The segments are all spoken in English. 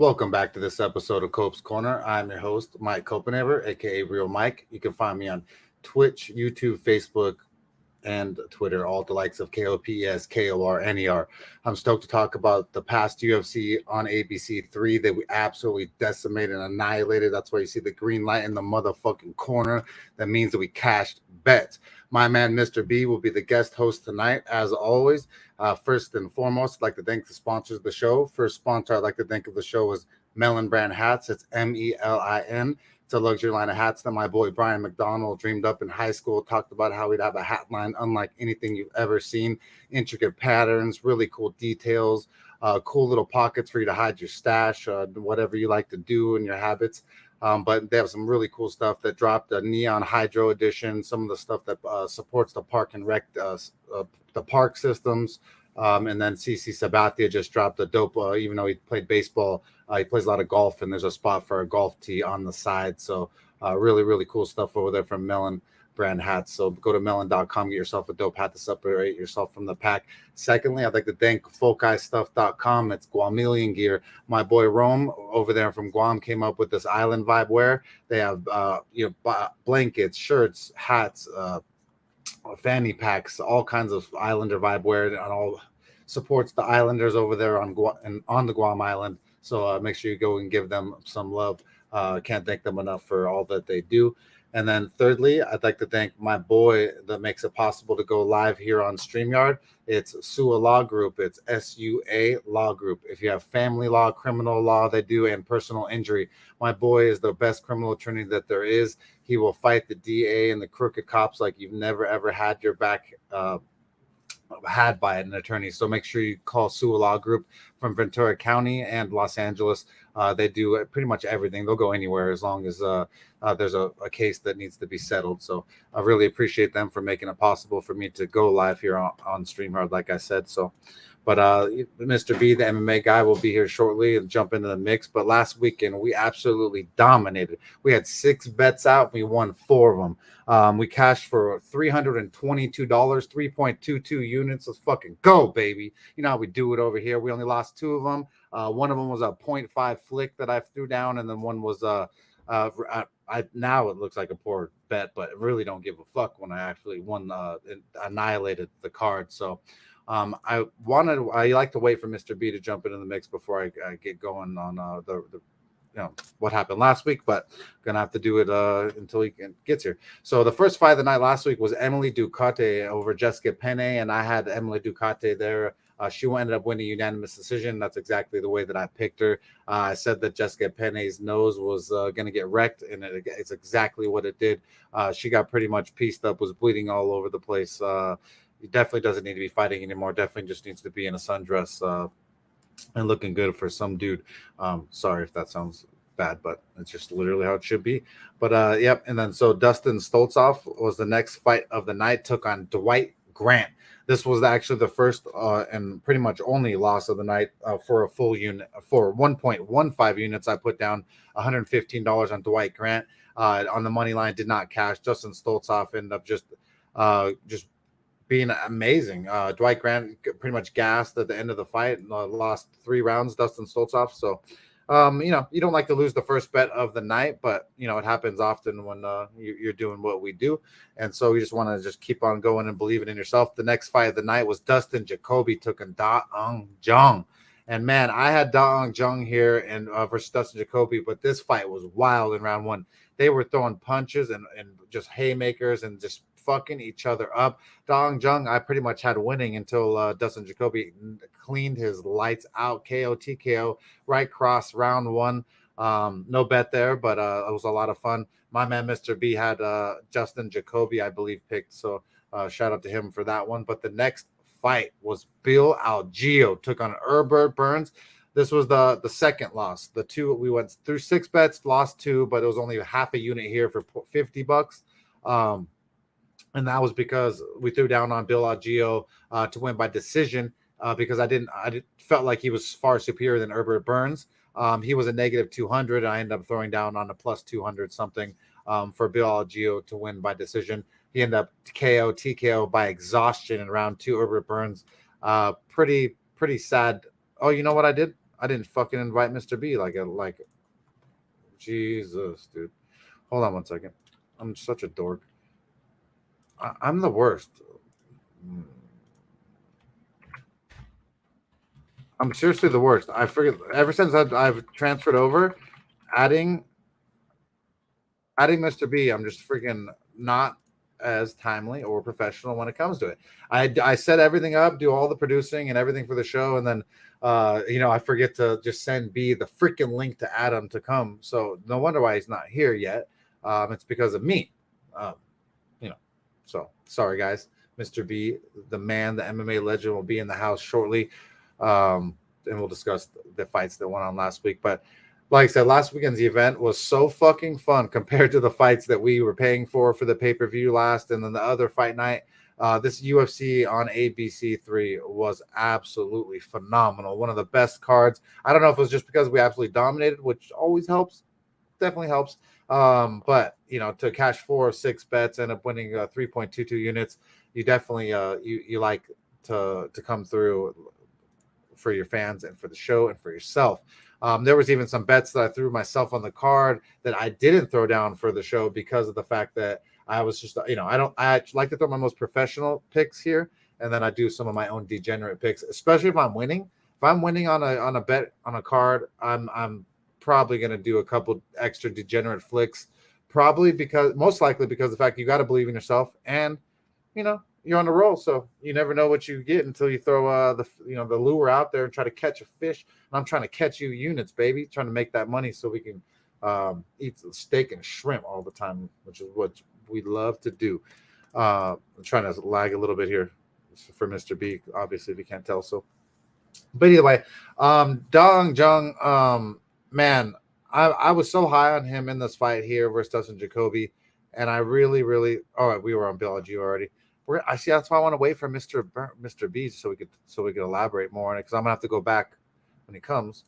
Welcome back to this episode of Cope's Corner. I'm your host, Mike Copenhaver, aka Real Mike. You can find me on Twitch, YouTube, Facebook, and Twitter, all the likes of KOPS, KORNER. I'm stoked to talk about the past UFC on ABC3 that we absolutely decimated and annihilated. That's why you see the green light in the motherfucking corner. That means that we cashed bets. My man, Mr. B, will be the guest host tonight, as always. First and foremost, I'd like to thank the sponsors of the show. First sponsor I'd like to thank of the show is Melon Brand Hats. It's MELIN. It's a luxury line of hats that my boy Brian McDonald dreamed up in high school. Talked about how we'd have a hat line unlike anything you've ever seen. Intricate patterns, really cool details, cool little pockets for you to hide your stash, whatever you like to do in your habits. But they have some really cool stuff that dropped. A Neon Hydro Edition, some of the stuff that supports the park and rec, the park systems. And then CC Sabathia just dropped a dope, even though he played baseball, he plays a lot of golf, and there's a spot for a golf tee on the side. So really, really cool stuff over there from Melon Brand Hats. So go to melon.com, get yourself a dope hat to separate yourself from the pack. Secondly, I'd like to thank folkeystuff.com. It's Guamilian gear. My boy Rome over there from Guam came up with this island vibe wear. They have blankets, shirts, hats, fanny packs, all kinds of Islander vibe wear, and all supports the Islanders over there on the Guam Island. So make sure you go and give them some love. Can't thank them enough for all that they do. And then thirdly, I'd like to thank my boy that makes it possible to go live here on StreamYard. It's SUA Law Group. It's SUA Law Group. If you have family law, criminal law, they do, and personal injury, my boy is the best criminal attorney that there is. He will fight the DA and the crooked cops like you've never, ever had your back had by an attorney. So make sure you call SUA Law Group from Ventura County and Los Angeles. They do pretty much everything. They'll go anywhere as long as there's a case that needs to be settled. So I really appreciate them for making it possible for me to go live here on StreamYard, like I said. So, but Mr. B, the MMA guy, will be here shortly and jump into the mix. But last weekend, we absolutely dominated. We had 6 bets out. We won 4 of them. We cashed for $322, 3.22 units. Let's fucking go, baby. You know how we do it over here. We only lost 2 of them. One of them was a 0.5 flick that I threw down, and then one was now it looks like a poor bet, but I really don't give a fuck when I actually won, annihilated the card. So I like to wait for Mr. B to jump into the mix before I get going on the what happened last week, but gonna have to do it until he gets here. So the first fight of the night last week was Emily Ducote over Jessica Penne, and I had Emily Ducote there. She ended up winning unanimous decision. That's exactly the way that I picked her. I said that Jessica Penne's nose was going to get wrecked, and it's exactly what it did. She got pretty much pieced up, was bleeding all over the place. He definitely doesn't need to be fighting anymore. Definitely just needs to be in a sundress and looking good for some dude. Sorry if that sounds bad, but it's just literally how it should be. But yep. And then so Dustin Stoltzoff was the next fight of the night, took on Dwight Grant. This was actually the first and pretty much only loss of the night for a full unit. For 1.15 units, I put down $115 on Dwight Grant. On the money line, did not cash. Dustin Stoltzoff ended up just being amazing. Dwight Grant pretty much gassed at the end of the fight and lost 3 rounds, Dustin Stoltzoff. So, you don't like to lose the first bet of the night, but, it happens often when you're doing what we do. And so you just want to just keep on going and believing in yourself. The next fight of the night was Dustin Jacoby took on Da-Ung Jung. And, man, I had Da-Ung Jung here and versus Dustin Jacoby, but this fight was wild in round 1. They were throwing punches and just haymakers and just fucking each other up. Da-Ung Jung, I pretty much had winning until Dustin Jacoby cleaned his lights out. KO, TKO, right cross, round 1. No bet there, but it was a lot of fun. My man, Mr. B, had Justin Jacoby, I believe, picked. So shout out to him for that one. But the next fight was Bill Algeo took on Herbert Burns. This was the second loss. The 2, we went through 6 bets, lost 2, but it was only half a unit here for $50. And that was because we threw down on Bill Algeo to win by decision because I felt like he was far superior than Herbert Burns. He was a negative 200. I ended up throwing down on a plus 200 something for Bill Algeo to win by decision. He ended up KO, TKO by exhaustion in round 2. Herbert Burns, pretty sad. Oh, you know what I did? I didn't fucking invite Mr. B like Jesus, dude. Hold on one second. I'm such a dork. I'm the worst. I'm seriously the worst. I forget. Ever since I've transferred over, adding Mr. B, I'm just freaking not as timely or professional when it comes to it. I set everything up, do all the producing and everything for the show, and then I forget to just send B the freaking link to Adam to come. So no wonder why he's not here yet. It's because of me. So sorry guys. Mr. B, the man, the MMA legend, will be in the house shortly. And we'll discuss the fights that went on last week. But like I said, last weekend's event was so fucking fun compared to the fights that we were paying for the pay-per-view last, and then the other fight night. This UFC on ABC3 was absolutely phenomenal. One of the best cards. I don't know if it was just because we absolutely dominated, which always helps. Definitely helps. But to cash 4 or 6 bets, end up winning 3.22 units. You definitely you like to come through for your fans and for the show and for yourself. There was even some bets that I threw myself on the card that I didn't throw down for the show because of the fact that I was just, I like to throw my most professional picks here, and then I do some of my own degenerate picks, especially if I'm winning. If I'm winning on a bet on a card, I'm probably going to do a couple extra degenerate flicks, most likely because of the fact you got to believe in yourself, and you're on the roll, so you never know what you get until you throw the lure out there and try to catch a fish. And I'm trying to catch you units, baby, trying to make that money so we can eat steak and shrimp all the time, which is what we love to do. I'm trying to lag a little bit here for Mr. B, obviously, if you can't tell. So, but either way, Dong Jung, man, I was so high on him in this fight here versus Dustin Jacoby, and I really, really. Oh, we were on BLG already. I see. That's why I want to wait for Mr. B so we could elaborate more on it, because I'm gonna have to go back when he comes.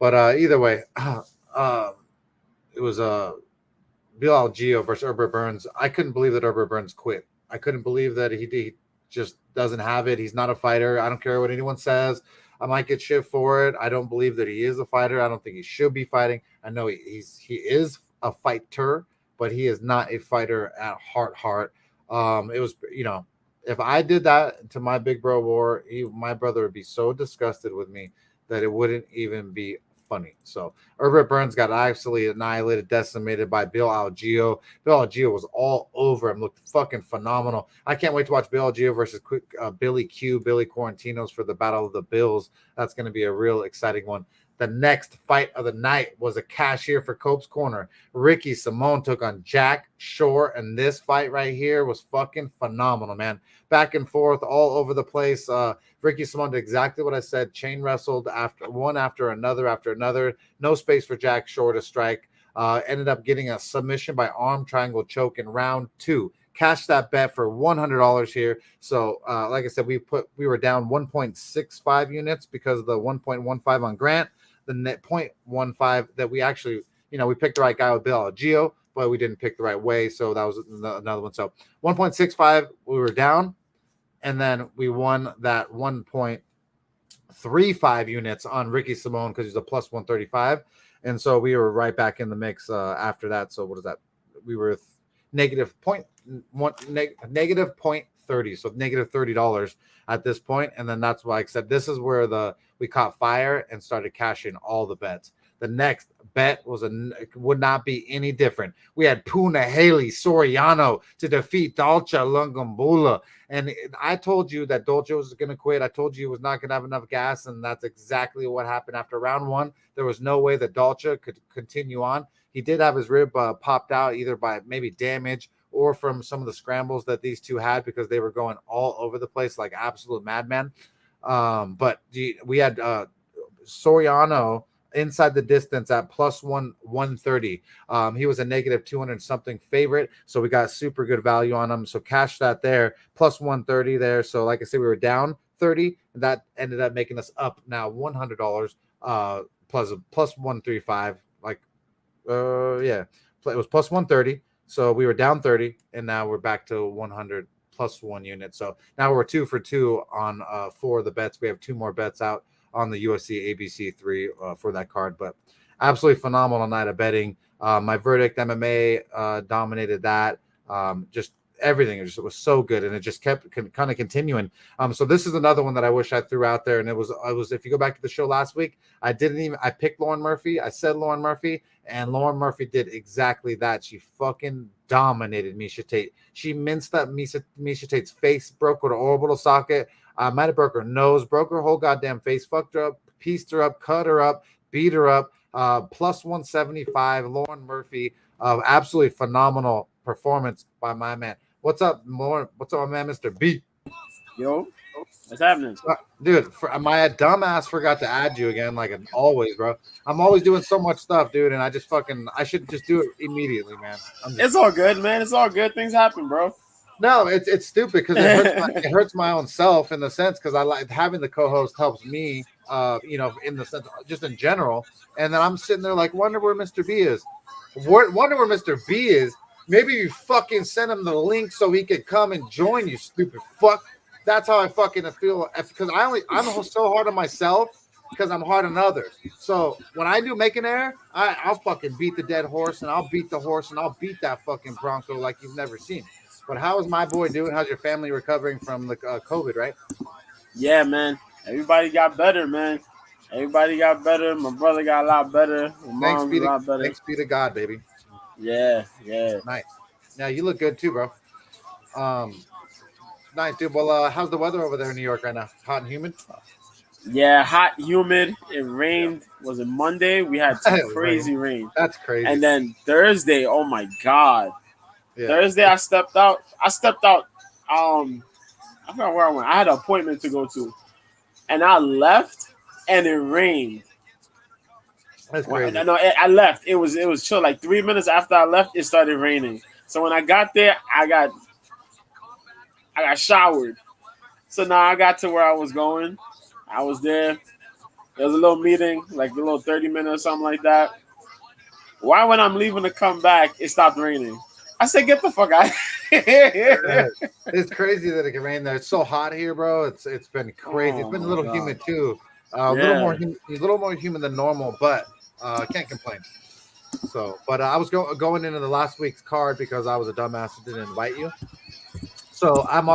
But either way, it was Bilal Gio versus Herbert Burns. I couldn't believe that Herbert Burns quit. I couldn't believe that he just doesn't have it. He's not a fighter. I don't care what anyone says. I might get shit for it. I don't believe that he is a fighter. I don't think he should be fighting. I know he is a fighter, but he is not a fighter at heart. It was, if I did that to my big bro war, my brother would be so disgusted with me that it wouldn't even be funny. So Herbert Burns got absolutely annihilated, decimated by Bilal Gio. Bilal Gio was all over him, looked fucking phenomenal. I can't wait to watch Bilal Gio versus Billy Quarantinos for the Battle of the Bills. That's going to be a real exciting one. The next fight of the night was a cashier for Cope's Corner. Ricky Simone took on Jack Shore, and this fight right here was fucking phenomenal, man. Back and forth, all over the place. Ricky Simone did exactly what I said. Chain wrestled after another. No space for Jack Shore to strike. Ended up getting a submission by arm triangle choke in round 2. Cash that bet for $100 here. So, like I said, we were down 1.65 units because of the 1.15 on Grant. The net 0.15 that we actually, we picked the right guy with Bilal Gio, but we didn't pick the right way. So that was another one. So 1.65, we were down, and then we won that 1.35 units on Ricky Simone because he's a plus 135. And so we were right back in the mix after that. So what is that? We were negative 0.30, so negative $30 at this point. And then that's why I said this is where we caught fire and started cashing all the bets. The next bet would not be any different. We had Punahele Soriano to defeat Dolce Lungumbula. And I told you that Dolce was going to quit. I told you he was not going to have enough gas, and that's exactly what happened after round 1. There was no way that Dolce could continue on. He did have his rib popped out either by maybe damage or from some of the scrambles that these two had, because they were going all over the place like absolute madman. But we had Soriano inside the distance at plus 130. He was a negative 200 something favorite, so we got super good value on him. So cash that there, plus 130 there. So like I said, we were down 30, and that ended up making us up now $100 plus 135. It was plus 130. So we were down 30, and now we're back to 100 plus 1 unit. So now we're 2 for 2 on 4 of the bets. We have 2 more bets out on the UFC ABC 3 for that card. But absolutely phenomenal night of betting. My verdict MMA dominated that. Just everything. It was so good, and it just kept kind of continuing. So this is another one that I wish I threw out there, and it was if you go back to the show last week, I picked Lauren Murphy. I said Lauren Murphy, and Lauren Murphy did exactly that. She fucking dominated Miesha Tate. She minced up Miesha Tate's face, broke her orbital socket. Might have broke her nose, broke her whole goddamn face, fucked her up, pieced her up, cut her up, beat her up. Plus 175, Lauren Murphy. Absolutely phenomenal performance by my man. What's up, Lauren? What's up, my man, Mr. B? Yo, what's happening? Dude, my dumbass forgot to add you again, like always, bro. I'm always doing so much stuff, dude, and I should just do it immediately, man. It's all good, man. It's all good. Things happen, bro. No, it's stupid because it hurts my own self in the sense because I like having the co-host helps me, in the sense just in general. And then I'm sitting there like, wonder where Mr. B is. Wonder where Mr. B is. Maybe you fucking send him the link so he could come and join you, stupid fuck. That's how I fucking feel because I'm so hard on myself because I'm hard on others. So when I do make an error, I'll fucking beat the dead horse and I'll beat the horse and I'll beat that fucking Bronco like you've never seen. But how is my boy doing? How's your family recovering from the COVID, right? Yeah, man. Everybody got better, man. Everybody got better. My brother got a lot better. My mom's a lot better. Thanks be to God, baby. Yeah. Nice. Yeah, you look good too, bro. Nice, dude. Well, how's the weather over there in New York right now? Hot and humid? Yeah, hot, humid. It rained. Was it Monday? We had some crazy rain. That's crazy. And then Thursday, oh my God. Yeah. Thursday, I stepped out. I forgot where I went. I had an appointment to go to. And I left, and it rained. That's crazy. I left. It was chill. Like 3 minutes after I left, it started raining. So when I got there, I got showered. So now I got to where I was going. I was there. There was a little meeting, like a little 30 minutes or something like that. Why, when I'm leaving to come back, it stopped raining? I said, get the fuck out. It's crazy that it can rain there. It's so hot here, bro. It's been crazy. It's been a little humid too. A little more humid than normal, but can't complain. So, but I was going into the last week's card because I was a dumbass and didn't invite you. So I've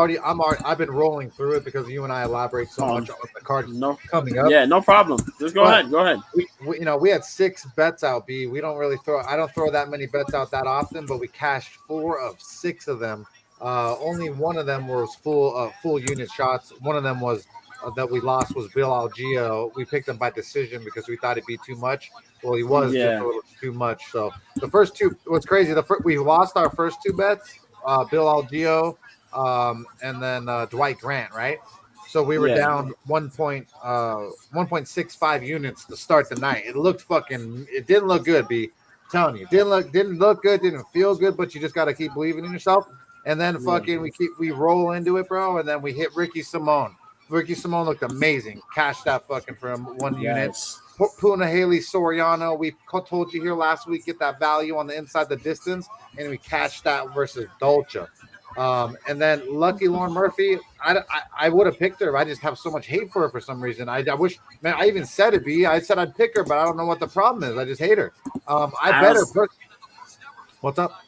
been rolling through it because you and I elaborate so much on the card coming up. Yeah, no problem. Just go ahead. Go ahead. We had 6 bets out, B. We don't really I don't throw that many bets out that often, but we cashed 4 of 6 of them. Only one of them was full unit shots. One of them was that we lost was Bill Algeo. We picked him by decision because we thought it'd be too much. Well, he was just a little too much. So the first 2, what's crazy, we lost our first 2 bets, Bill Algeo, and then Dwight Grant, right? So we were down 1.65 units to start the night. It didn't look good, B. I'm telling you, didn't look good, didn't feel good, but you just got to keep believing in yourself. And then we roll into it, bro, and then we hit Ricky Simone. Ricky Simone looked amazing. Cashed that fucking for him 1 unit. Puna Haley Soriano, we told you here last week, get that value on the inside the distance, and we cashed that versus Dolce. And then lucky Lauren Murphy, I would have picked her. I just have so much hate for her for some reason. I wish, man, I even said it, B. I said I'd pick her, but I don't know what the problem is. I just hate her. What's up?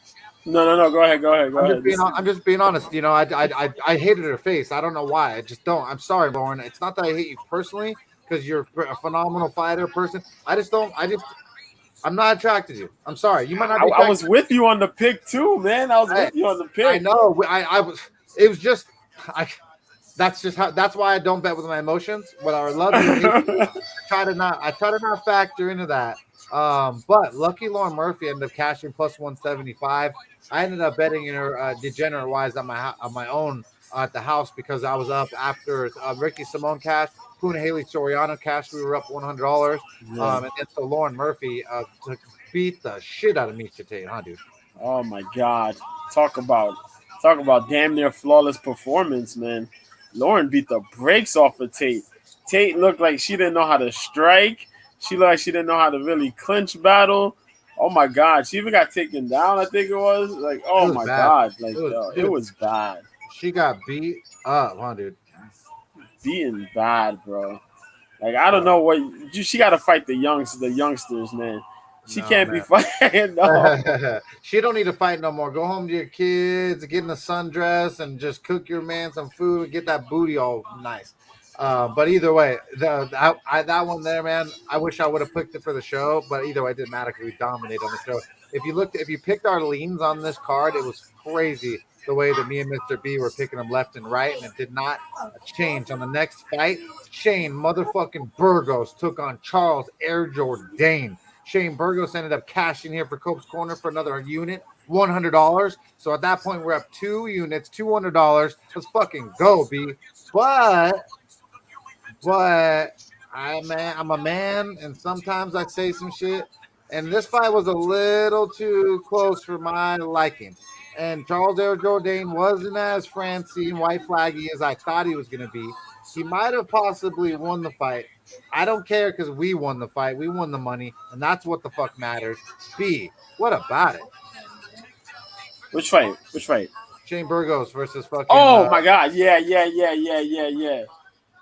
No. Go ahead. I'm just being honest. You know, I hated her face. I don't know why. I just don't. I'm sorry, Lauren. It's not that I hate you personally because you're a phenomenal fighter person. I'm not attracted to you. I'm sorry. You might not be. I was with you on the pick too, man. I was with you on the pick. I know. I was. It was just. That's why I don't bet with my emotions. What I love you. I try to not factor into that. But lucky Lauren Murphy ended up cashing plus 175. I ended up betting in her degenerate wise on my own at the house because I was up after Ricky Simone cash, Puna Haley Soriano cash. We were up $100. And then so Lauren Murphy to beat the shit out of Miesha Tate, huh, dude? Oh my God! Talk about damn near flawless performance, man. Lauren beat the brakes off of Tate. Tate looked like she didn't know how to strike. She looked like she didn't know how to really clinch battle. Oh my God! She even got taken down. I think it was like, oh my God! Like it was bad. She got beat up, huh, dude? Beaten bad, bro. Like I don't know what she got to fight the youngsters, man. She can't be fighting. No. She don't need to fight no more. Go home to your kids, get in the sundress, and just cook your man some food and get that booty all nice. But either way, that one there, man, I wish I would have picked it for the show. But either way, it didn't matter because we dominated on the show. If you picked our leans on this card, it was crazy the way that me and Mr. B were picking them left and right, and it did not change. On the next fight, Shane motherfucking Burgos took on Charles Air Jordan. Shane Burgos ended up cashing here for Cope's Corner for another unit, $100. So at that point, we're up 2 units, $200. Let's fucking go, B. But I'm a man, and sometimes I say some shit. And this fight was a little too close for my liking. And Charles Air Jordan wasn't as fancy and white flaggy as I thought he was going to be. He might have possibly won the fight. I don't care because we won the fight. We won the money, and that's what the fuck matters. B, what about it? Which fight? Shane Burgos versus fucking. Oh my God! Yeah.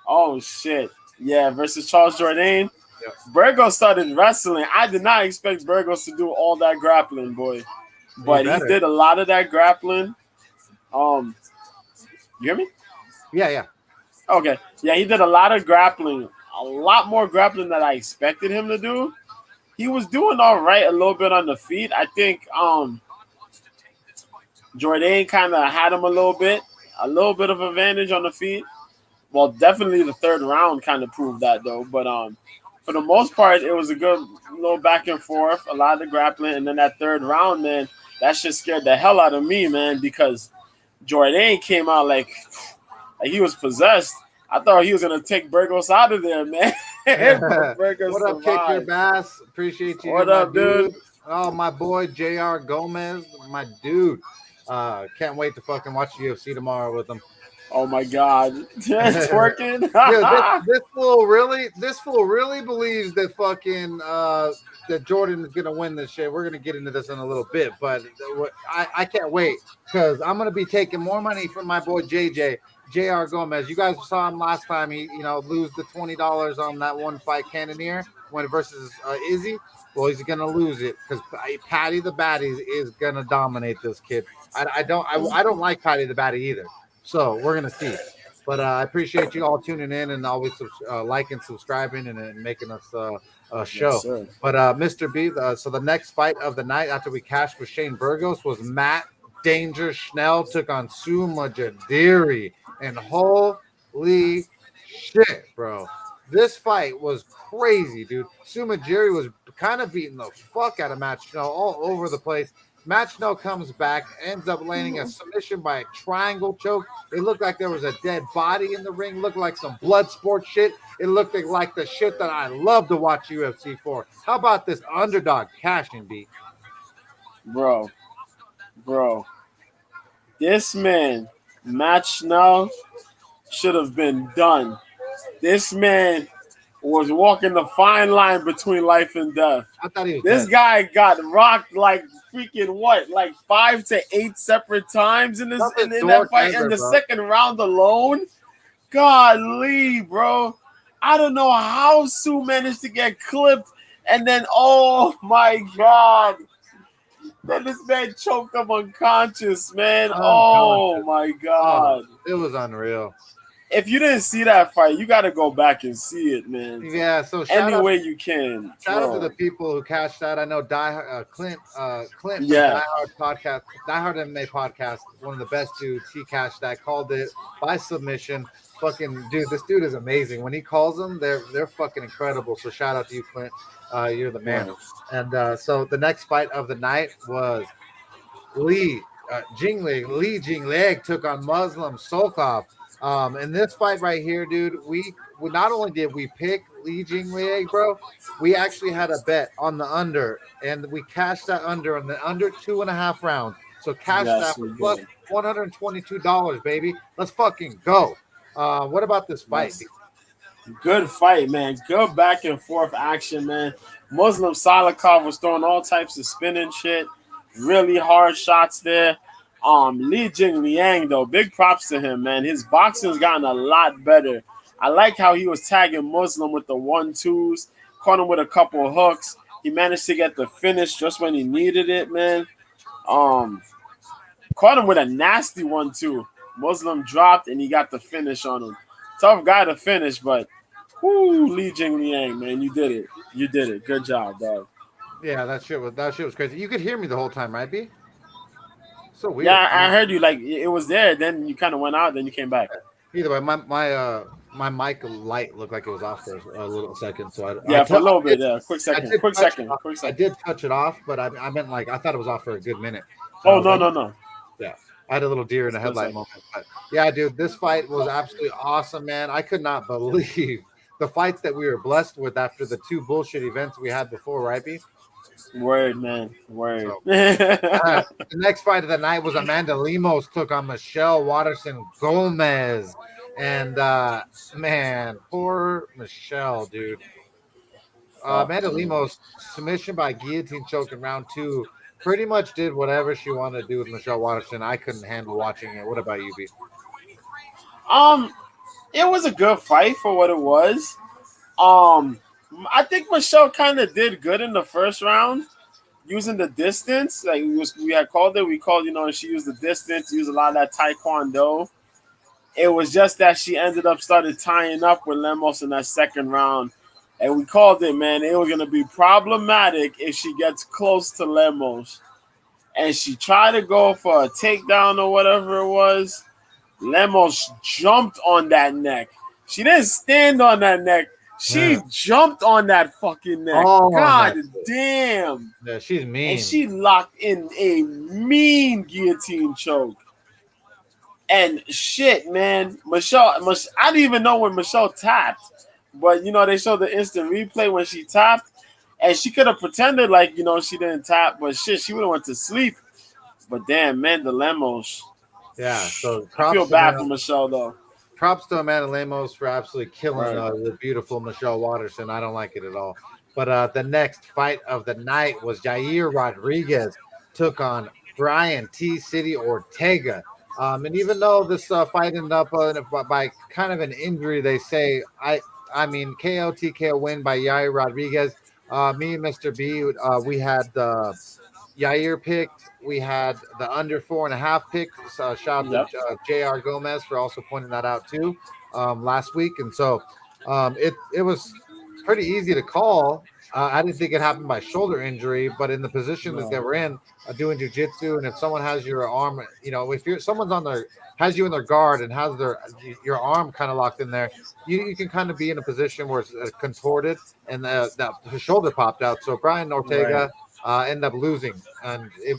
Oh shit! Yeah, versus Charles Jordan. Yep. Burgos started wrestling. I did not expect Burgos to do all that grappling, boy, but he did a lot of that grappling. You hear me? Yeah. Okay. Yeah, he did a lot of grappling. A lot more grappling than I expected him to do. He was doing all right a little bit on the feet. I think Jordan kind of had him a little bit of advantage on the feet. Well, definitely the third round kind of proved that though. But for the most part, it was a good little back and forth, a lot of grappling, and then that third round, man, that shit scared the hell out of me, man, because Jordan came out like he was possessed. I thought he was gonna take Burgos out of there, man. What up, Kick Your Bass? Appreciate you. What up, dude? Oh, my boy Jair Gomez, my dude. Can't wait to fucking watch UFC tomorrow with him. Oh my God, it's working. This fool really believes that fucking that Jordan is gonna win this shit. We're gonna get into this in a little bit, but I can't wait because I'm gonna be taking more money from my boy JR Gomez. You guys saw him last time. He lose the $20 on that one fight Cannoneer when versus Izzy. Well, he's gonna lose it because Paddy the Baddy is gonna dominate this kid. I don't like Paddy the Baddy either. So we're gonna see. But I appreciate you all tuning in and always liking, subscribing, and making us a show. Yes, but Mr. B, so the next fight of the night after we cashed with Shane Burgos was Matt Danger Schnell took on Suma Jadiri. And holy shit, bro. This fight was crazy, dude. Suma Jadiri was kind of beating the fuck out of Matt Schnell all over the place. Matt Schnell comes back, ends up landing a submission by a triangle choke. It looked like there was a dead body in the ring. Looked like some blood sport shit. It looked like the shit that I love to watch UFC for. How about this underdog cashing, B? Bro. This man, Matt Schnell, should have been done. This man was walking the fine line between life and death. I thought he was This dead. guy got rocked like freaking what? Like 5 to 8 separate times in that fight in the second round alone. Golly, bro. I don't know how Sue managed to get clipped. And then, oh my God. Then this man choked him unconscious, man. Oh my God. It was unreal. If you didn't see that fight, you got to go back and see it, man. Yeah, so any way you can. Shout out to the people who cashed out. I know Clint from Yeah. Die Hard MMA podcast, one of the best dudes. He cashed that, called it by submission. Fucking dude, this dude is amazing. When he calls them, they're fucking incredible. So shout out to you, Clint. You're the man. And so the next fight of the night was Li Jingliang took on Muslim Solkov. In this fight right here, dude, we not only did we pick Li Jingliang, bro, we actually had a bet on the under, and we cashed that under on the under 2.5 rounds. So cash that for plus $122, baby. Let's fucking go. What about this fight? Good fight, man. Good back and forth action, man. Muslim Solkov was throwing all types of spinning shit. Really hard shots there. Li Jingliang, though, big props to him, man. His boxing's gotten a lot better I like how he was tagging Muslim with the 1-2s, caught him with a couple of hooks. He managed to get the finish just when he needed it, man. Caught him with a nasty 1-2. Muslim dropped and he got the finish on him. Tough guy to finish, but Li Jingliang, man, you did it. You did it. Good job, dog. Yeah, that shit was crazy. You could hear me the whole time, right, B? So weird. Yeah, I heard you. Like it was there. Then you kind of went out. Then you came back. Either way, my mic light looked like it was off for a little second. So for a little bit. Yeah, quick second. I did touch it off, but I meant like I thought it was off for a good minute. So no. Yeah, I had a little deer in the headlight moment. But yeah, dude, this fight was absolutely awesome, man. I could not believe the fights that we were blessed with after the 2 bullshit events we had before, right, B? Word, man. Word. So, the next fight of the night was Amanda Lemos took on Michelle Waterson Gomez. And, man, poor Michelle, dude. Amanda Lemos, submission by guillotine choke in round 2, pretty much did whatever she wanted to do with Michelle Waterson. I couldn't handle watching it. What about you, B? It was a good fight for what it was. I think Michelle kind of did good in the first round, using the distance. Like we had called it. We called, she used the distance, used a lot of that taekwondo. It was just that she ended up started tying up with Lemos in that second round. And we called it, man. It was going to be problematic if she gets close to Lemos. And she tried to go for a takedown or whatever it was. Lemos jumped on that neck. She didn't stand on that neck. She jumped on that fucking neck. Oh, God damn. Yeah, she's mean. And she locked in a mean guillotine choke. And shit, man. Michelle, I didn't even know when Michelle tapped. But, they showed the instant replay when she tapped. And she could have pretended like, she didn't tap. But shit, she would have went to sleep. But damn, man, the Lemos. Yeah, so I feel bad for Michelle, though. Props to Amanda Lemos for absolutely killing the beautiful Michelle Waterson. I don't like it at all. But the next fight of the night was Jair Rodriguez took on Brian T. City Ortega. And even though this fight ended up by kind of an injury, they say, I mean, KO TKO win by Jair Rodriguez. Me and Mr. B, we had Jair picked. We had the under 4.5 pick. Shout out to JR Gomez for also pointing that out too last week. And so it was pretty easy to call. I didn't think it happened by shoulder injury, but in the position that they were in, doing jiu-jitsu, and if someone has your arm, if someone's has you in their guard and has your arm kind of locked in there, you can kind of be in a position where it's contorted, and that his shoulder popped out. So Brian Ortega ended up losing, and it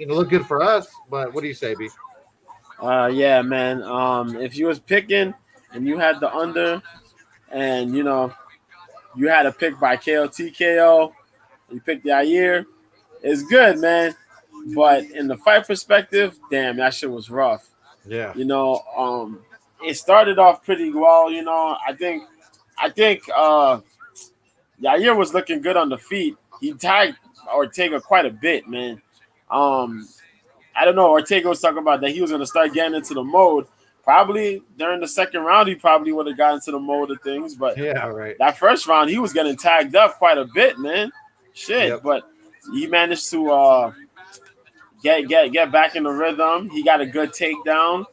looked good for us. But what do you say, B? Yeah, man. If you was picking and you had the under, and you had a pick by KO TKO, you picked Yair, it's good, man. But in the fight perspective, damn, that shit was rough. Yeah. It started off pretty well. I think Yair was looking good on the feet. He tagged Ortega quite a bit, man. I don't know. Ortega was talking about that he was going to start getting into the mode. Probably during the second round, he probably would have gotten into the mode of things. But yeah, right. That first round, he was getting tagged up quite a bit, man. Shit. Yep. But he managed to get back in the rhythm. He got a good takedown.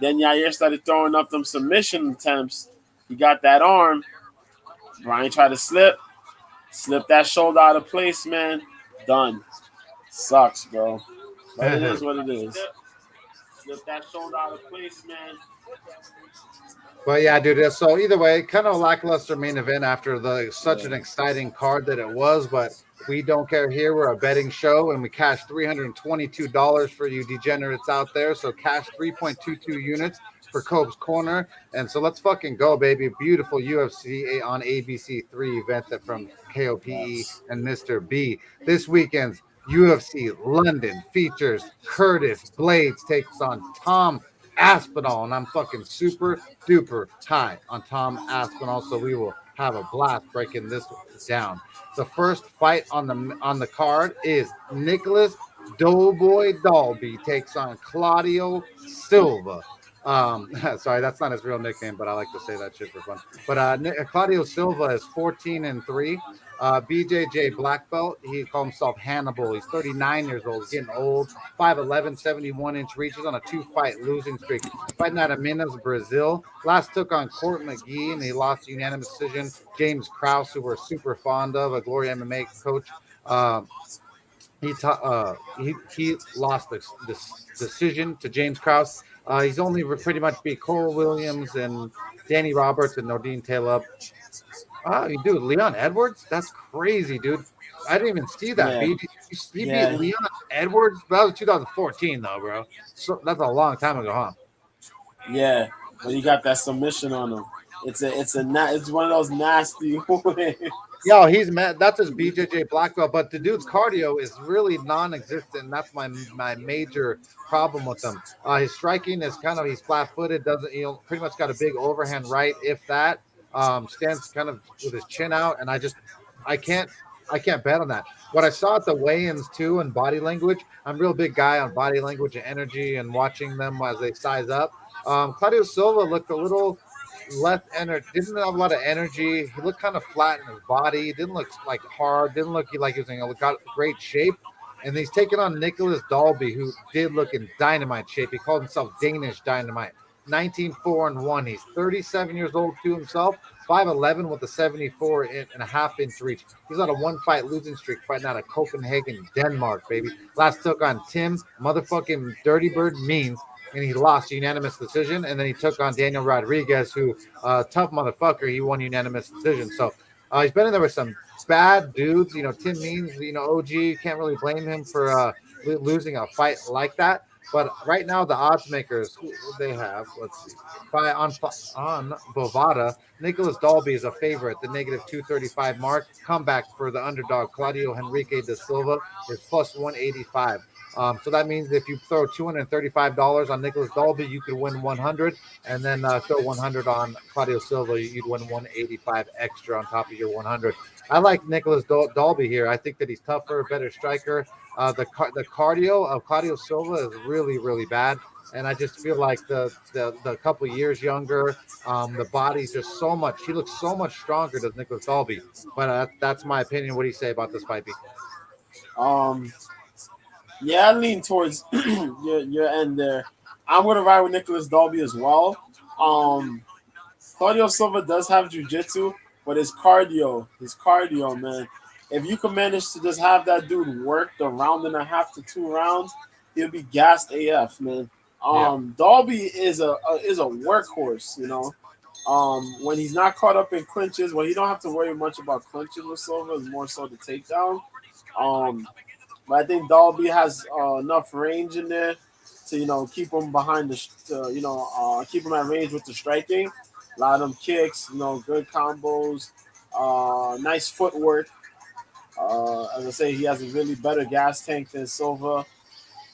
Then Yair started throwing up them submission attempts. He got that arm. Brian tried to slip that shoulder out of place, man. Done. Sucks, bro. But it is what it is. Slip that shoulder out of place, man. But yeah, dude. So either way, kind of a lackluster main event after such an exciting card that it was. But we don't care here. We're a betting show, and we cashed $322 for you degenerates out there. So cash 3.22 units for Cope's Corner. And so let's fucking go, baby. Beautiful UFC on ABC3 event that from KOPE and Mr. B. This weekend's UFC London features Curtis Blaydes takes on Tom Aspinall, and I'm fucking super duper high on Tom Aspinall, so we will have a blast breaking this down. The first fight on the card is Nicholas Doughboy Dalby takes on Claudio Silva. Sorry, that's not his real nickname, but I like to say that shit for fun. But Claudio Silva is 14-3. BJJ black belt. He called himself Hannibal. He's 39 years old, getting old. 5'11", 71-inch reaches on a 2-fight losing streak. Fighting out of Minas, Brazil. Last took on Court McGee, and he lost unanimous decision. James Krause, who we're super fond of, a Glory MMA coach. He lost this decision to James Krause. He's only pretty much beat Cole Williams and Danny Roberts and Nordine Taylor. Dude, Leon Edwards? That's crazy, dude. I didn't even see that. Yeah. He beat Leon Edwards? That was 2014, though, bro. So that's a long time ago, huh? Yeah, when you got that submission on him, it's one of those nasty wins. Yo, he's mad. That's his BJJ black belt, but the dude's cardio is really non-existent. That's my major problem with him. His striking is he's flat-footed. Doesn't pretty much got a big overhand right, if that. Stands kind of with his chin out, and I can't bet on that. What I saw at the weigh-ins too, and body language. I'm a real big guy on body language and energy, and watching them as they size up. Claudio Silva looked a little less energy, didn't have a lot of energy. He looked kind of flat in his body. Didn't look like hard. Didn't look like he was got great shape. And he's taking on Nicholas Dalby, who did look in dynamite shape. He called himself Danish Dynamite. 19-4-1. He's 37 years old to himself. 5'11" with a 74.5-inch reach. He's on a 1-fight losing streak, fighting out of Copenhagen, Denmark, baby. Last took on Tim motherfucking Dirty Bird Means, and he lost unanimous decision. And then he took on Daniel Rodriguez, who tough motherfucker. He won unanimous decision. So he's been in there with some bad dudes. Tim Means, OG, can't really blame him for losing a fight like that. But right now, the odds makers, who they have, let's see, on Bovada, Nicholas Dalby is a favorite, the -235 mark. Comeback for the underdog, Claudio Henrique de Silva, is plus 185. So that means if you throw $235 on Nicholas Dalby, you could win 100, and then throw 100 on Claudio Silva, you'd win 185 extra on top of your 100. I like Nicholas Dalby here. I think that he's tougher, better striker. The cardio of Claudio Silva is really, really bad. And I just feel like the couple years younger, the body's just so much. He looks so much stronger than Nicholas Dalby. But that's my opinion. What do you say about this fight, B? Yeah, I lean towards your end there. I'm going to ride with Nicholas Dalby as well. Claudio Silva does have jiu-jitsu, but his cardio, man. If you can manage to just have that dude work the 1.5 to 2 rounds, he'll be gassed AF, man. Dalby is a workhorse, when he's not caught up in clinches, you don't have to worry much about clinches with Silva. It's more so the takedown. But I think Dalby has enough range in there to keep him behind keep him at range with the striking. A lot of them kicks, good combos, nice footwork. As I say, he has a really better gas tank than Silva.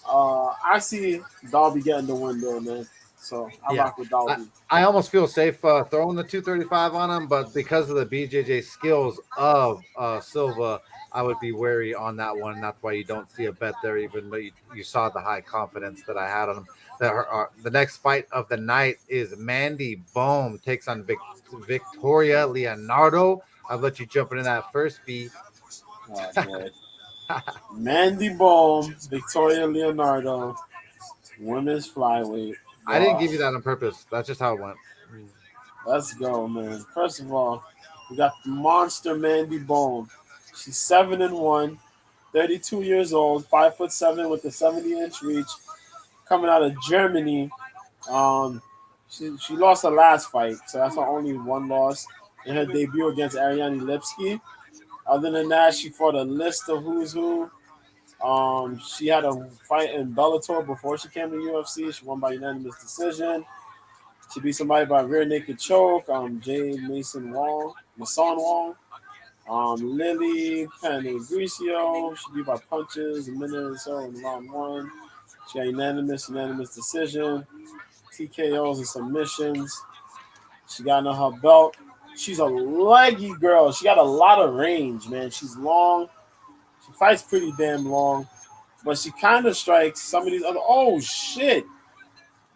I see Dalby getting the win there, man. So I rock with Dalby. I almost feel safe throwing the 235 on him, but because of the BJJ skills of Silva, I would be wary on that one. That's why you don't see a bet there, even though you saw the high confidence that I had on him. The next fight of the night is Mandy Bohm takes on Victoria Leonardo. I'll let you jump into that first, B. Oh, boy. Mandy Bohm, Victoria Leonardo, women's flyweight. I didn't give you that on purpose. That's just how it went. Let's go, man. First of all, we got the monster Mandy Bohm. She's 7-1, 32 years old, 5'7" with a 70-inch reach, coming out of Germany. She lost her last fight, so that's her only one loss in her debut against Ariane Lipski. Other than that, she fought a list of who's who. She had a fight in Bellator before she came to UFC. She won by unanimous decision. She beat somebody by rear naked choke. Mason Wong. Lily Panegricio. She beat by punches a minute or so in round 1. She had unanimous decision. TKOs and submissions. She got on her belt. She's a leggy girl. She got a lot of range, man. She's long. She fights pretty damn long. But she kind of strikes some of these other... Oh, shit.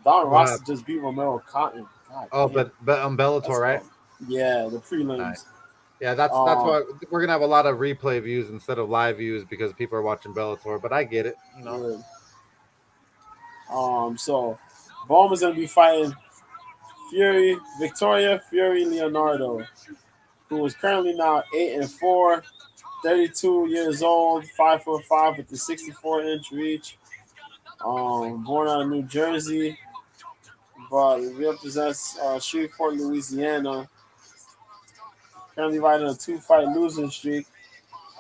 Don What Ross happened? just beat Romero Cotton. God Oh, damn. but on Bellator, That's right? all. Yeah, the Nice. prelims. Yeah, that's Um, why we're gonna have a lot of replay views instead of live views because people are watching Bellator. But I get it, you know. yeah. So Bohm is gonna be fighting Fury Leonardo, who is currently now 8-4, 32 years old, 5'5" with the 64-inch reach. Born out of New Jersey, but represents Shreveport, Louisiana. Currently riding a 2-fight losing streak.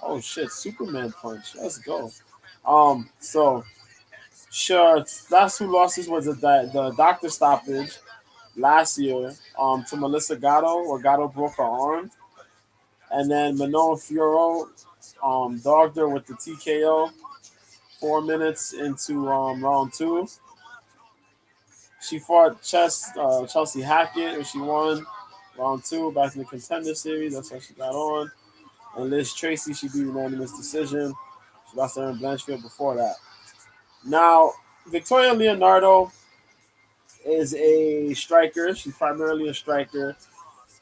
Oh shit, Superman punch. Let's go. So sure, last two losses was the doctor stoppage last year to Melissa Gatto, where Gatto broke her arm. And then Manon Fiorot dogged her with the TKO 4 minutes into round two. She fought Chelsea Hackett, and she won round two back in the contender series. That's how she got on. And Liz Tracy, she beat unanimous decision. She lost to Erin Blanchfield before that. Now, Victoria Leonardo is a striker. She's primarily a striker.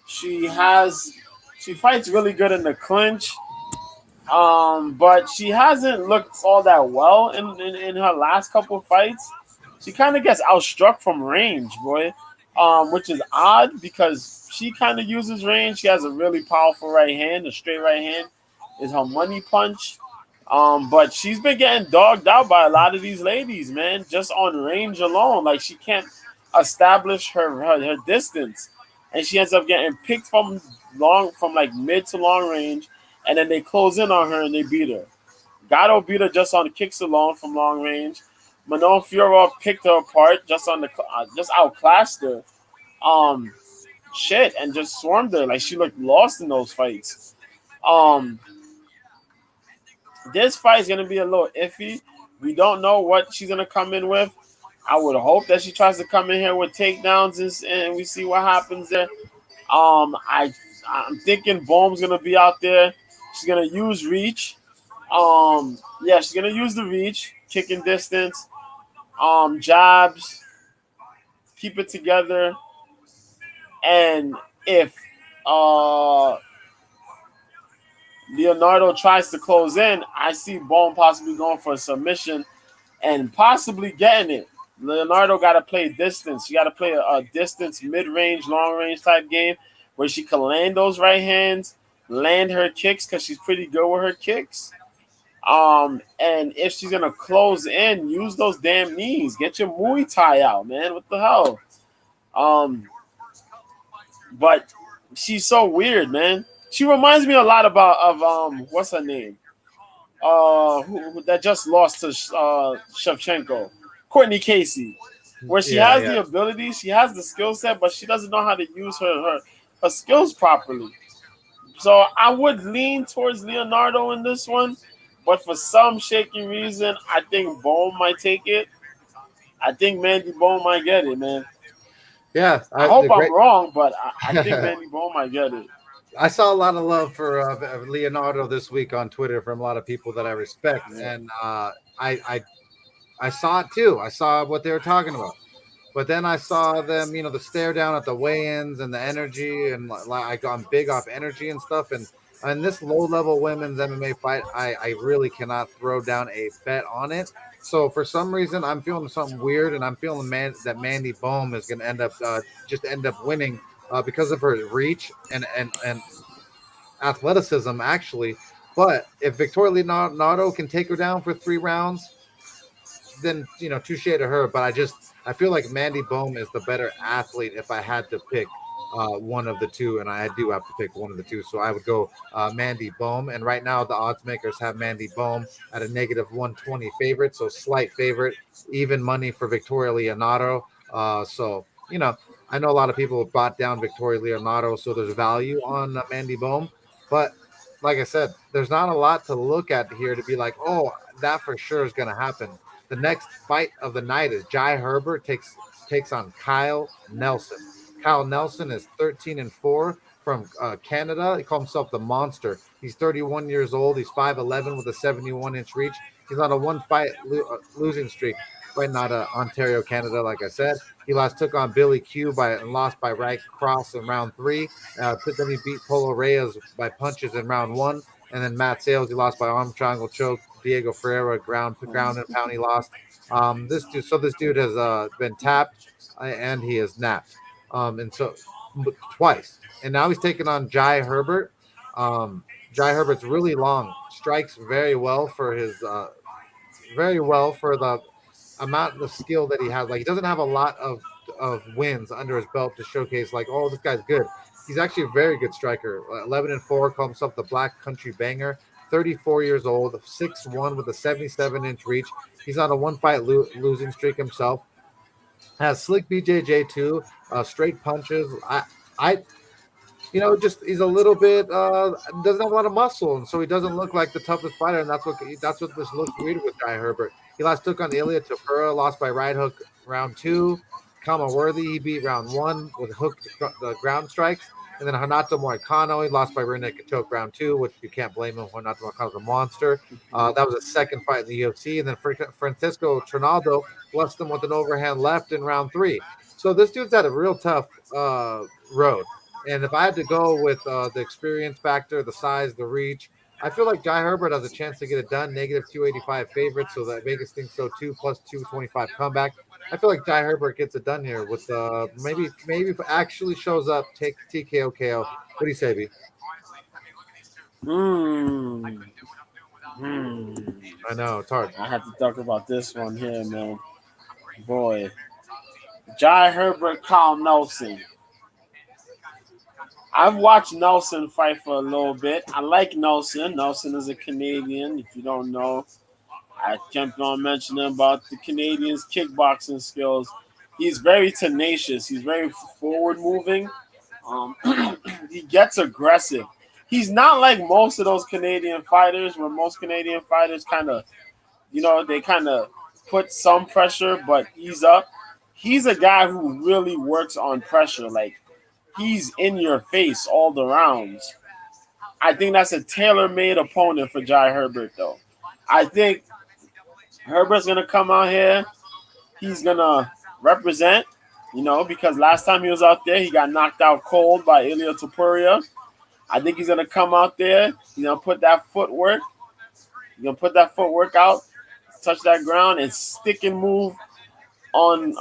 She fights really good in the clinch. But she hasn't looked all that well in her last couple of fights. She kind of gets outstruck from range, boy, which is odd because she kind of uses range. She has a really powerful right hand. A straight right hand is her money punch. But she's been getting dogged out by a lot of these ladies, man, just on range alone. Like she can't establish her distance, and she ends up getting picked from like mid to long range, and then they close in on her and they beat her. Gatto beat her just on kicks alone from long range. Manon Fiorot picked her apart just on the just outclassed her. Um, Shit, and just swarmed her like she looked lost in those fights. Um, this fight is gonna be a little iffy. We don't know what she's gonna come in with. I would hope that she tries to come in here with takedowns and we see what happens there. I'm thinking Bohm's gonna be out there. She's gonna use reach. Yeah, she's gonna use the reach, kicking distance, jabs, keep it together, and if uh Leonardo tries to close in, I see Bohm possibly going for a submission and possibly getting it. Leonardo got to play distance. She got to play a distance, mid-range, long-range type game where she can land those right hands, land her kicks because she's pretty good with her kicks. And if she's gonna close in, use those damn knees. Get your Muay Thai out, man. What the hell? But she's so weird, man. She reminds me a lot of what's her name? That just lost to Shevchenko, Courtney Casey, where she Yeah, has yeah. the ability, she has the skill set, but she doesn't know how to use her skills properly. So I would lean towards Leonardo in this one, but for some shaky reason, I think Bohm might take it. I think Mandy Bohm might get it, man. Yeah, I the hope I'm great. wrong, but I think Mandy Bohm might get it. I saw a lot of love for Leonardo this week on Twitter from a lot of people that I respect, Yeah. and I saw it too. I saw what they were talking about, but then I saw them, the stare down at the weigh-ins and the energy, and I got big off energy and stuff, and this low-level women's MMA fight, I really cannot throw down a bet on it. So for some reason, I'm feeling something weird, and I'm feeling that Mandy Bohm is going to end up winning because of her reach and athleticism, actually. But if Victoria Leonardo can take her down for 3 rounds, then touche to her. But I feel like Mandy Bohm is the better athlete if I had to pick one of the two, and I do have to pick one of the two. So I would go Mandy Bohm. And right now the odds makers have Mandy Bohm at a -120 favorite, so slight favorite, even money for Victoria Leonardo. So I know a lot of people have bought down Victoria Leonardo, so there's value on Mandy Bohm. But like I said, there's not a lot to look at here to be like, oh, that for sure is going to happen. The next fight of the night is Jai Herbert takes on Kyle Nelson. Kyle Nelson is 13-4 from Canada. He calls himself the Monster. He's 31 years old. He's 5'11 with a 71-inch reach. He's on a one-fight losing streak. fighting out of Ontario, Canada. Like I said, he took on Billy Q and lost by right cross in round 3. Then he beat Polo Reyes by punches in round 1, and then Matt Sales he lost by arm triangle choke. Diego Ferreira ground and pound he lost. This dude has been tapped and he is napped, and so twice, and now he's taking on Jai Herbert. Jai Herbert's really long, strikes very well for the amount of skill that he has. Like, he doesn't have a lot of wins under his belt to showcase like, oh, this guy's good. He's actually a very good striker. 11-4, calls himself the Black Country Banger. 34 years old, 6'1" with a 77-inch reach. He's on a one-fight losing streak himself. Has slick BJJ too, straight punches. Just he's a little bit doesn't have a lot of muscle, and so he doesn't look like the toughest fighter, and that's what this looks weird with Jai Herbert. He took on Ilya Tapura, lost by right hook round 2. Kama Worthy, he beat round 1 with the ground strikes. And then Renato Moicano, he lost by rear naked choke round 2, which you can't blame him. Renato Moicano's a monster. That was his second fight in the UFC. And then Francisco Trinaldo blessed him with an overhand left in round 3. So this dude's had a real tough road. And if I had to go with the experience factor, the size, the reach, I feel like Jai Herbert has a chance to get it done. -285 favorite, so that Vegas thinks so too. Plus 225 comeback. I feel like Jai Herbert gets it done here with maybe if it actually shows up, take TKO KO. What do you say, B? I know it's hard. I have to talk about this one here, man. Boy, Jai Herbert, Carl Nelson. I've watched Nelson fight for a little bit. I like Nelson. Nelson is a Canadian. If you don't know, I kept on mentioning about the Canadians' kickboxing skills. He's very tenacious. He's very forward moving. He gets aggressive. He's not like most of those Canadian fighters, where most Canadian fighters kind of, they kind of put some pressure but ease up. He's a guy who really works on pressure. Like, he's in your face all the rounds. I think that's a tailor-made opponent for Jai Herbert, though. I think Herbert's going to come out here. He's going to represent, because last time he was out there, he got knocked out cold by Ilya Topuria. I think he's going to come out there. He's going to put that footwork. He's going to put that footwork out, touch that ground, and stick and move on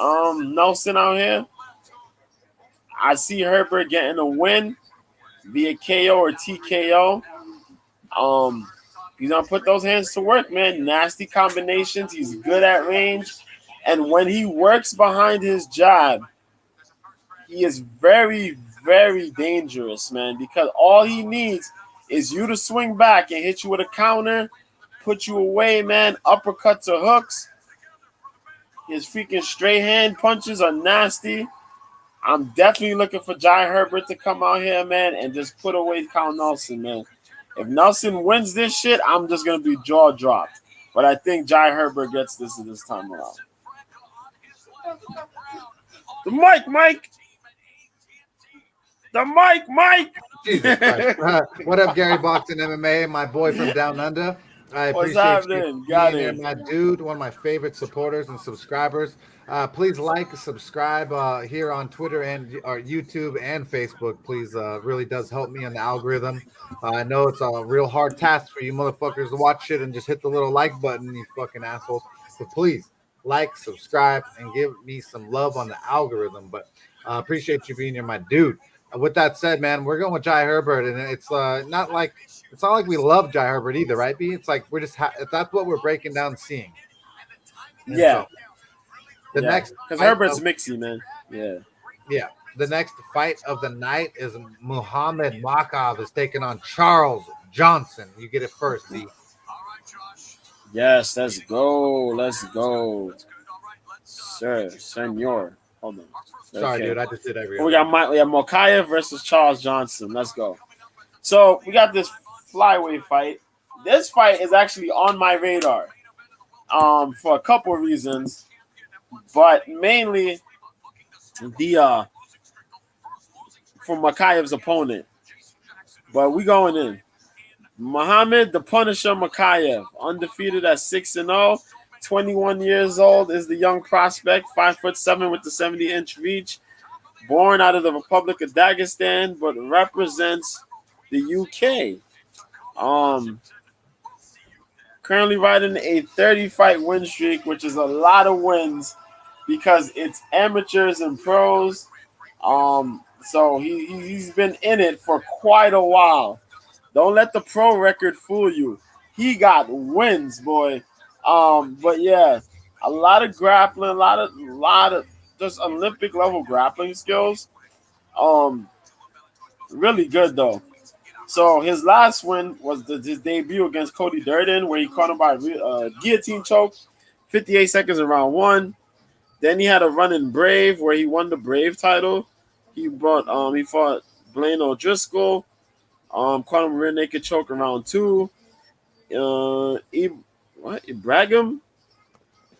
Nelson out here. I see Herbert getting a win via KO or TKO. He's going to put those hands to work, man. Nasty combinations. He's good at range. And when he works behind his jab, he is very, very dangerous, man, because all he needs is you to swing back and hit you with a counter, put you away, man, uppercuts or hooks. His freaking straight hand punches are nasty. I'm definitely looking for Jai Herbert to come out here, man, and just put away Carl Nelson, man. If Nelson wins this shit, I'm just going to be jaw dropped. But I think Jai Herbert gets this time around. The mic, Mike. The mic, Mike. Jesus Christ. What up, Gary Boxing MMA, my boy from Down Under? I appreciate you being my dude, one of my favorite supporters and subscribers. Please like, subscribe here on Twitter and or YouTube and Facebook. Please, really does help me on the algorithm. I know it's a real hard task for you motherfuckers to watch it and just hit the little like button, you fucking assholes. But please, like, subscribe, and give me some love on the algorithm. But appreciate you being here, my dude. With that said, man, we're going with Jai Herbert, and it's not like we love Jai Herbert either, right, B? It's like we're just that's what we're breaking down, seeing. And yeah. So, next, because Herbert's mixy, man. Yeah. The next fight of the night is Muhammad Makov is taking on Charles Johnson. You get it first, B. Yes, let's go. Sir, senor. Hold on. Sorry, dude. I just did every. We have Mokaev versus Charles Johnson. Let's go. So we got this flyweight fight. This fight is actually on my radar, for a couple of reasons, but mainly for Mokaev's opponent. But we going in. Muhammad the Punisher Mokaev, undefeated at 6-0, 21 years old, is the young prospect, 5'7" with the 70-inch reach. Born out of the Republic of Dagestan, but represents the UK. Currently riding a 30-fight win streak, which is a lot of wins because it's amateurs and pros. So he's been in it for quite a while. Don't let the pro record fool you. He got wins, boy. But yeah, a lot of grappling, a lot of just Olympic level grappling skills. Really good though. So his last win was his debut against Cody Durden, where he caught him by guillotine choke, 58 seconds in round 1. Then he had a run in Brave, where he won the Brave title. He fought Blaine O'Driscoll, caught him rear naked choke in round 2. Ibrahim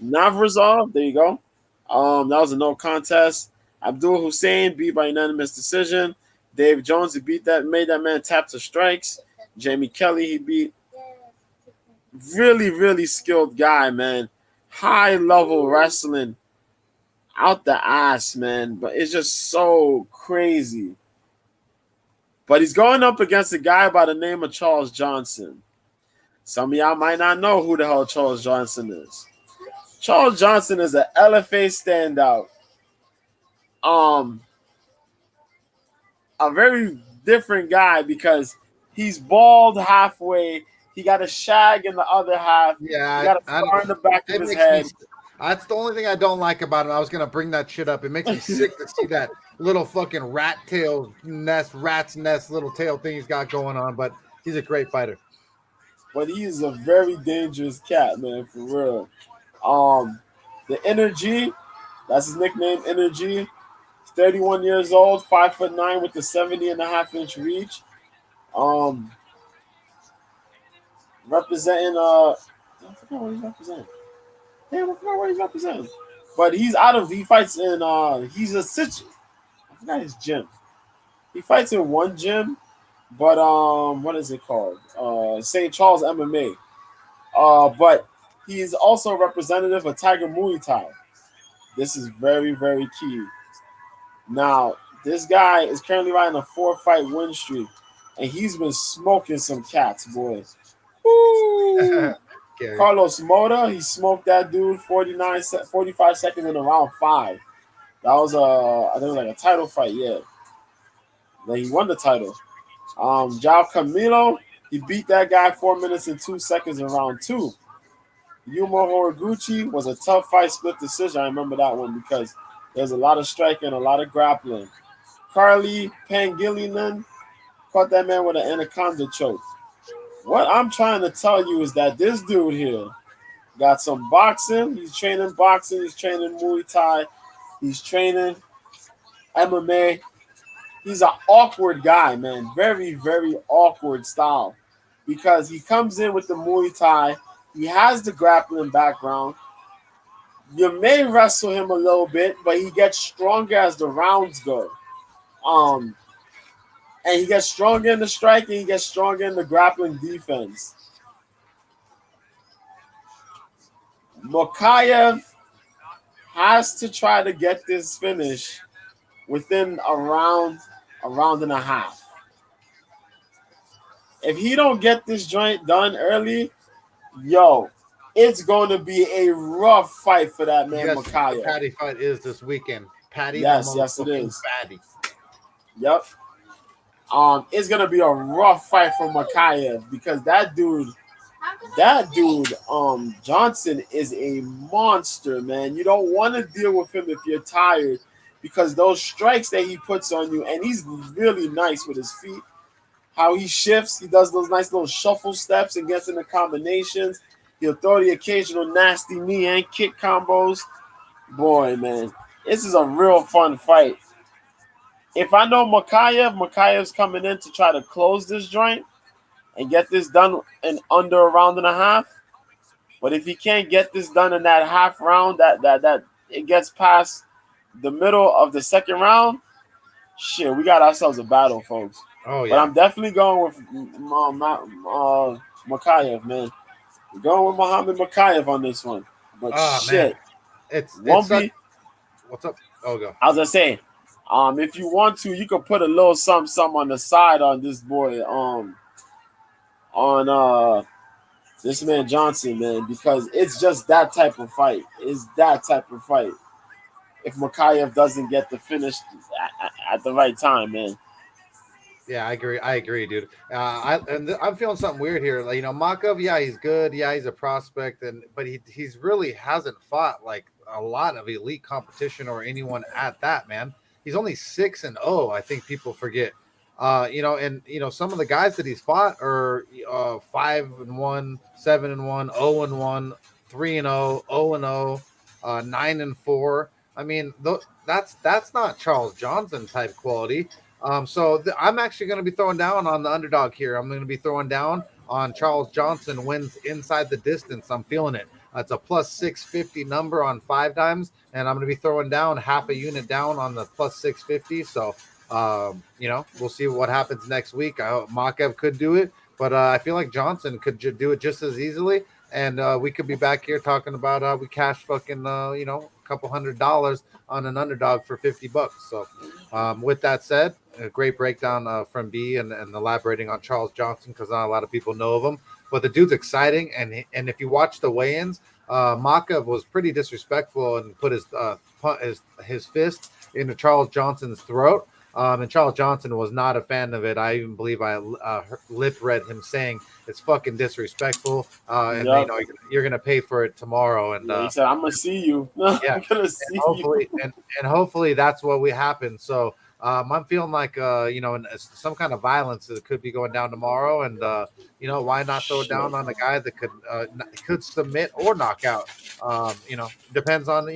Navrazov, there you go. That was a no contest. Abdul Hussein beat by unanimous decision. Dave Jones, he made that man tap to strikes. Jamie Kelly, he beat. Really, really skilled guy, man. High level wrestling out the ass, man. But it's just so crazy. But he's going up against a guy by the name of Charles Johnson. Some of y'all might not know who the hell Charles Johnson is. Charles Johnson is an LFA standout. A very different guy because he's bald halfway. He got a shag in the other half. Yeah, he got a scar in the back of his head. That's the only thing I don't like about him. I was gonna bring that shit up. It makes me sick to see that little fucking rat's nest little tail thing he's got going on. But he's a great fighter. But he's a very dangerous cat, man, for real. The Energy, that's his nickname, Energy. 31 years old, 5'9" with the 70.5-inch reach. Representing I forgot what he's representing. Damn, I forgot what he's representing. But he fights in he's a situation. I forgot his gym. He fights in one gym, but what is it called? St. Charles MMA. But he's also a representative of Tiger Muay Thai. This is very, very key. Now, this guy is currently riding a 4-fight win streak, and he's been smoking some cats, boys. Carlos Mota, he smoked that dude 45 seconds in around 5. That was I think like a title fight, yeah. Then he won the title. Jao Camilo, he beat that guy 4 minutes and 2 seconds in round 2. Yuma Horiguchi was a tough fight, split decision. I remember that one because there's a lot of striking, a lot of grappling. Carly Pangilinan caught that man with an anaconda choke. What I'm trying to tell you is that this dude here got some boxing. He's training boxing. He's training Muay Thai. He's training MMA. He's an awkward guy, man. Very, very awkward style because he comes in with the Muay Thai. He has the grappling background. You may wrestle him a little bit, but he gets stronger as the rounds go. And he gets stronger in the striking. He gets stronger in the grappling defense. Mokayev has to try to get this finish within a round and a half. If he don't get this joint done early, it's going to be a rough fight for that man, Mokayev. The Paddy fight is this weekend. Paddy, yes, it is. Baddy. Yep. It's gonna be a rough fight for Mokayev because that dude, Johnson is a monster, man. You don't want to deal with him if you're tired because those strikes that he puts on you, and he's really nice with his feet. How he shifts, he does those nice little shuffle steps and gets into combinations. He'll throw the occasional nasty knee and kick combos. Boy, man, this is a real fun fight. If I know Makayev's coming in to try to close this joint and get this done in under a round and a half. But if he can't get this done in that half round, that it gets past the middle of the second round, shit, we got ourselves a battle, folks. Oh yeah. But I'm definitely going with Makayev, man. We're going with Muhammad Mokayev on this one. But Oh shit, man, it's won't such. be. What's up? Oh, go. I was gonna say, if you want to, you could put a little something on the side on this boy, on this man Johnson, man, because it's just that type of fight. It's that type of fight. If Makhachev doesn't get the finish at the right time, man. Yeah, I agree, dude. I'm feeling something weird here. Like, Makov, yeah, he's good. Yeah, he's a prospect, but he's really hasn't fought like a lot of elite competition or anyone at that, man. He's only 6-0. I think people forget. Some of the guys that he's fought are 5-1, 7-1, 0-1, 3-0, 0-0, 9-4. I mean, that's not Charles Johnson type quality. I'm actually going to be throwing down on the underdog here. I'm going to be throwing down on Charles Johnson wins inside the distance. I'm feeling it. It's a plus 650 number on 5 times, and I'm going to be throwing down half a unit down on the plus 650. So, we'll see what happens next week. Makov could do it, but I feel like Johnson could do it just as easily. And we could be back here talking about we cashed fucking a couple $100 on an underdog for $50. So with that said, a great breakdown from B and elaborating on Charles Johnson because not a lot of people know of him. But the dude's exciting, and if you watch the weigh-ins, Makov was pretty disrespectful and put his fist into Charles Johnson's throat. And Charles Johnson was not a fan of it. I even believe I lip read him saying it's fucking disrespectful, and you're gonna pay for it tomorrow. And he said, "I'm gonna see you." Yeah, I'm gonna see hopefully, you. and hopefully that's what we happen. So I'm feeling like some kind of violence that could be going down tomorrow, and why not throw it down on a guy that could submit or knock out? Depends on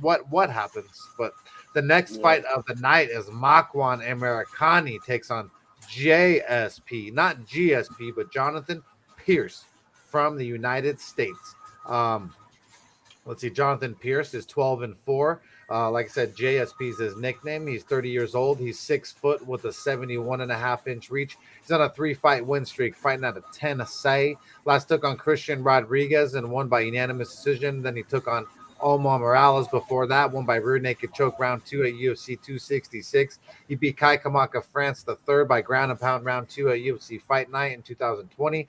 what happens, but. The next fight of the night is Makwan Americani takes on JSP, not GSP, but Jonathan Pierce from the United States. Let's see, Jonathan Pierce is 12-4. Like I said, JSP is his nickname. He's 30 years old. He's 6 foot with a 71.5-inch reach. He's on a 3-fight win streak, fighting out of Tennessee. Last took on Christian Rodriguez and won by unanimous decision. Then he took on Omar Morales before that, won by rear naked choke round 2 at UFC 266. He beat Kai Kamaka France III by ground and pound round 2 at UFC Fight Night in 2020.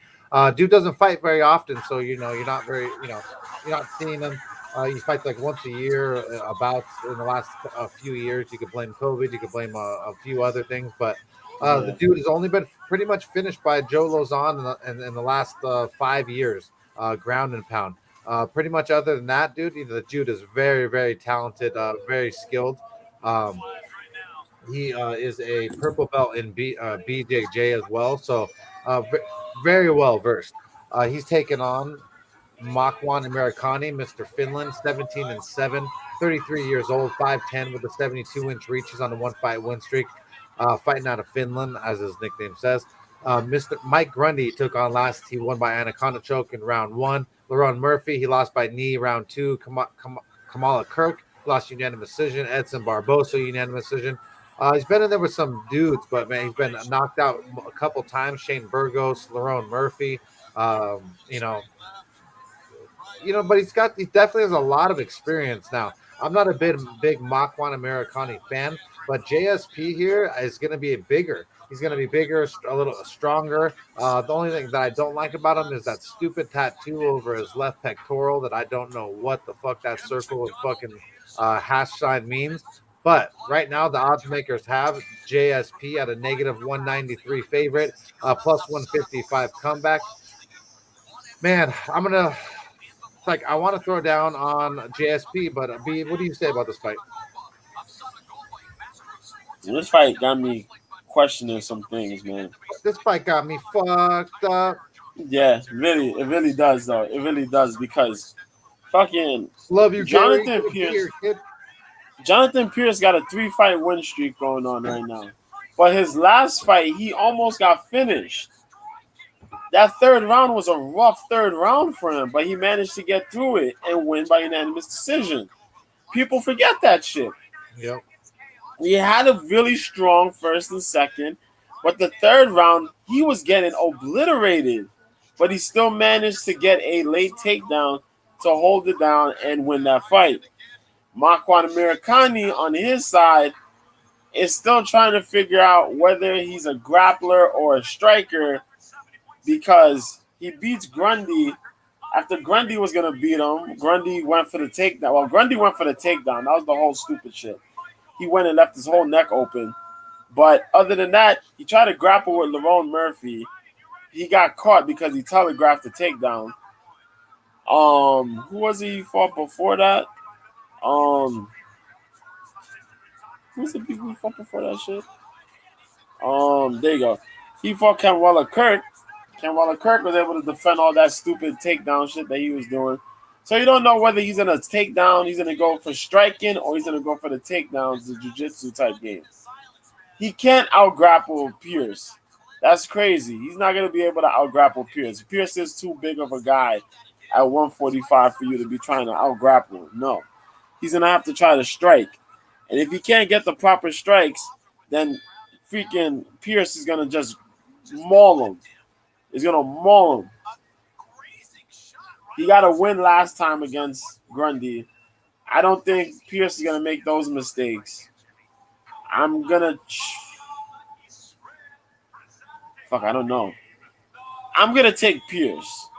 Dude doesn't fight very often, so you're not seeing him. He fights like once a year, about in the last few years. You could blame COVID, you could blame a few other things, but the dude has only been pretty much finished by Joe Lozon in the last 5 years, ground and pound. Pretty much other than that, dude, the dude is very, very talented, very skilled. He is a purple belt in BJJ as well, so very well versed. He's taken on Makwan Americani, Mr. Finland, 17-7, 33 years old, 5'10", with a 72-inch reach. He's on a 1-fight win streak, fighting out of Finland, as his nickname says. Mr. Mike Grundy took on last. He won by Anaconda choke in round 1. Lerone Murphy, he lost by knee round 2. Kamala Kirk lost unanimous decision. Edson Barbosa, unanimous decision. He's been in there with some dudes, but man, he's been knocked out a couple times. Shane Burgos, Lerone Murphy, but he definitely has a lot of experience now. I'm not a big Makwan Americani fan, but JSP here is going to be bigger. He's going to be bigger, a little stronger. The only thing that I don't like about him is that stupid tattoo over his left pectoral that I don't know what the fuck that circle and fucking hash sign means. But right now, the odds makers have JSP at a negative 193 favorite, plus 155 comeback. Man, I want to throw down on JSP, but B, what do you say about this fight? This fight got me questioning some things, man. This fight got me fucked up. Yeah, it really does, though. It really does, because fucking love you, Jonathan Pierce. Jonathan Pierce got a 3-fight win streak going on right now. But his last fight, he almost got finished. That third round was a rough third round for him, but he managed to get through it and win by unanimous decision. People forget that shit. Yep. He had a really strong first and second, but the third round, he was getting obliterated. But he still managed to get a late takedown to hold it down and win that fight. Makwan Amirkhani on his side is still trying to figure out whether he's a grappler or a striker because he beats Grundy. After Grundy was going to beat him, Grundy went for the takedown. Well, Grundy went for the takedown. That was the whole stupid shit. He went and left his whole neck open. But other than that, he tried to grapple with Lerone Murphy. He got caught because he telegraphed the takedown. Who was he fought before that? Who's the people he fought before that shit? There you go. He fought Kenwella Kirk. Kenwella Kirk was able to defend all that stupid takedown shit that he was doing. So you don't know whether he's gonna take down, he's gonna go for striking, or he's gonna go for the takedowns, the jiu-jitsu type game. He can't out-grapple Pierce. That's crazy. He's not gonna be able to out-grapple Pierce. Pierce is too big of a guy at 145 for you to be trying to out-grapple him. No. He's gonna have to try to strike. And if he can't get the proper strikes, then freaking Pierce is gonna just maul him. He's gonna maul him. He got a win last time against Grundy. I don't think Pierce is gonna make those mistakes. I'm gonna I don't know. I'm gonna take Pierce.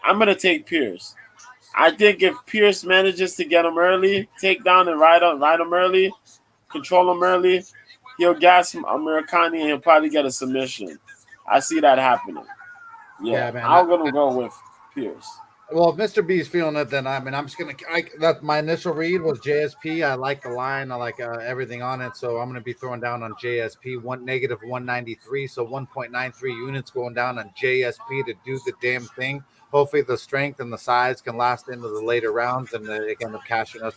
I think if Pierce manages to get him early, take down and ride him early, control him early, he'll gas him Amirkhani and he'll probably get a submission. I see that happening. Yeah, man, I'm gonna go with Pierce. Well, if Mr. B is feeling it, then I'm just gonna. That my initial read was JSP. I like the line. I like everything on it. So I'm gonna be throwing down on JSP. -193, so 1.93 units going down on JSP to do the damn thing. Hopefully, the strength and the size can last into the later rounds, and they can end up cashing us.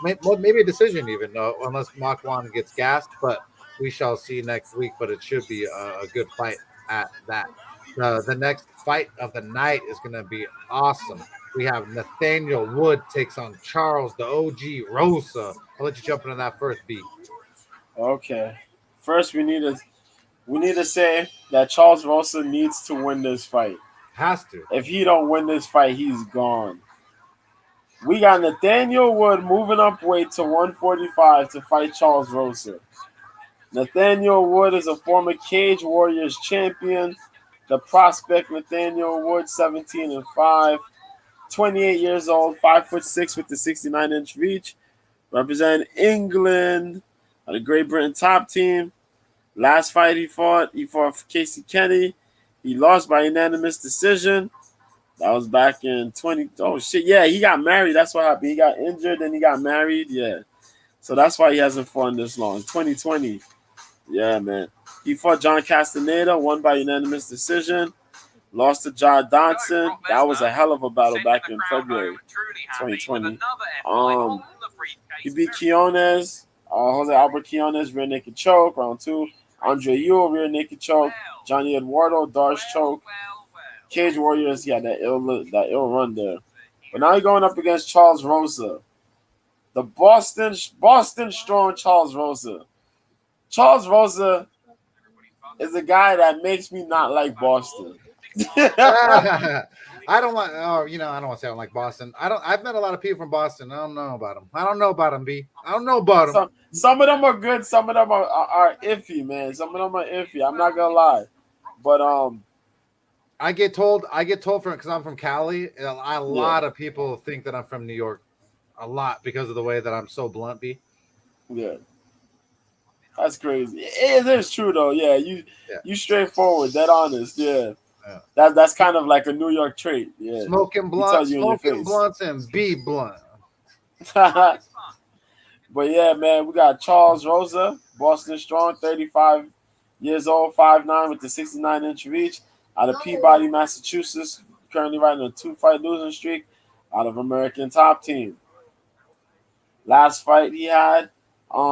Maybe a decision even, unless Makwan gets gassed. But we shall see next week. But it should be a good fight at that. The next fight of the night is going to be awesome. We have Nathaniel Wood takes on Charles, the OG Rosa. I'll let you jump into that first, B. Okay. First, we need to say that Charles Rosa needs to win this fight. Has to. If he don't win this fight, he's gone. We got Nathaniel Wood moving up weight to 145 to fight Charles Rosa. Nathaniel Wood is a former Cage Warriors champion. The prospect Nathaniel Wood, 17-5, 28 years old, 5'6" with the 69-inch reach, representing England on the Great Britain top team. Last fight he fought Casey Kenny. He lost by unanimous decision. That was back in 20. Oh shit, yeah, he got married. That's what happened. He got injured, then he got married. Yeah, so that's why he hasn't fought in this long. 2020. Yeah, man. He fought John Castaneda, won by unanimous decision. Lost to John Dodson. That was a hell of a battle back in February 2020. He beat Quinones, Jose Albert Quinones, rear naked choke, round 2. Andre Ewell, rear naked choke. Johnny Eduardo, Darce choke. Cage Warriors, yeah, that ill run there. But now he's going up against Charles Rosa. The Boston strong Charles Rosa. Charles Rosa is a guy that makes me not like Boston. I don't want. Oh, I don't want to say I don't like Boston. I've met a lot of people from Boston. I don't know about them. I don't know about them, B. I don't know about them. Some of them are good. Some of them are iffy, man. Some of them are iffy. I'm not gonna lie, but I get told from because I'm from Cali. A lot of people think that I'm from New York. A lot because of the way that I'm so blunt, B. Yeah. That's crazy. It is true though. Yeah, you straightforward, dead honest. Yeah, that's kind of like a New York trait. Yeah, smoking blunts and be blunt. But yeah, man, we got Charles Rosa, Boston strong, 35 years old, 5'9" with the 69-inch reach, out of Peabody, Massachusetts. Currently riding a 2-fight losing streak out of American Top Team. Last fight he had.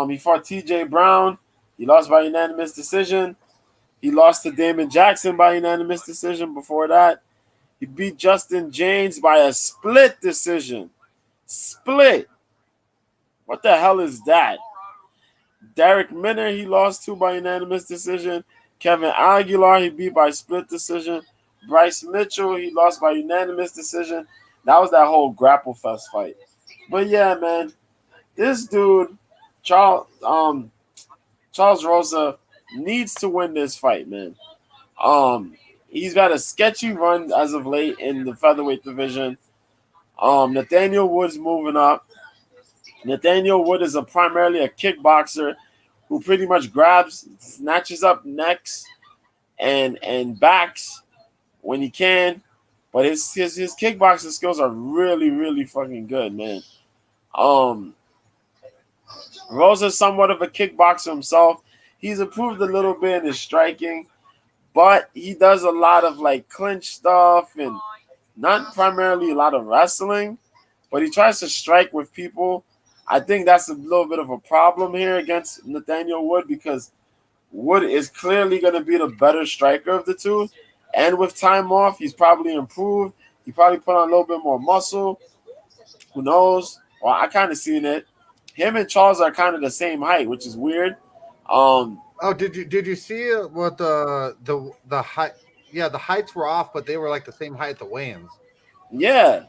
He fought T.J. Brown. He lost by unanimous decision. He lost to Damon Jackson by unanimous decision before that. He beat Justin James by a split decision. Split. What the hell is that? Derek Minner, he lost to by unanimous decision. Kevin Aguilar, he beat by split decision. Bryce Mitchell, he lost by unanimous decision. That was that whole grapple fest fight. But yeah, man, this dude, Charles Rosa, needs to win this fight, man. He's got a sketchy run as of late in the featherweight division. Nathaniel Wood's moving up. Nathaniel Wood is primarily a kickboxer who pretty much grabs, snatches up necks and backs when he can. But his kickboxing skills are really, really fucking good, man. Rosa's somewhat of a kickboxer himself. He's improved a little bit in his striking, but he does a lot of like clinch stuff and not primarily a lot of wrestling, but he tries to strike with people. I think that's a little bit of a problem here against Nathaniel Wood because Wood is clearly going to be the better striker of the two. And with time off, he's probably improved. He probably put on a little bit more muscle. Who knows? Well, I kind of seen it. Him and Charles are kind of the same height, which is weird. Did you see what the height? Yeah, the heights were off, but they were like the same height at the weigh-ins. Yeah,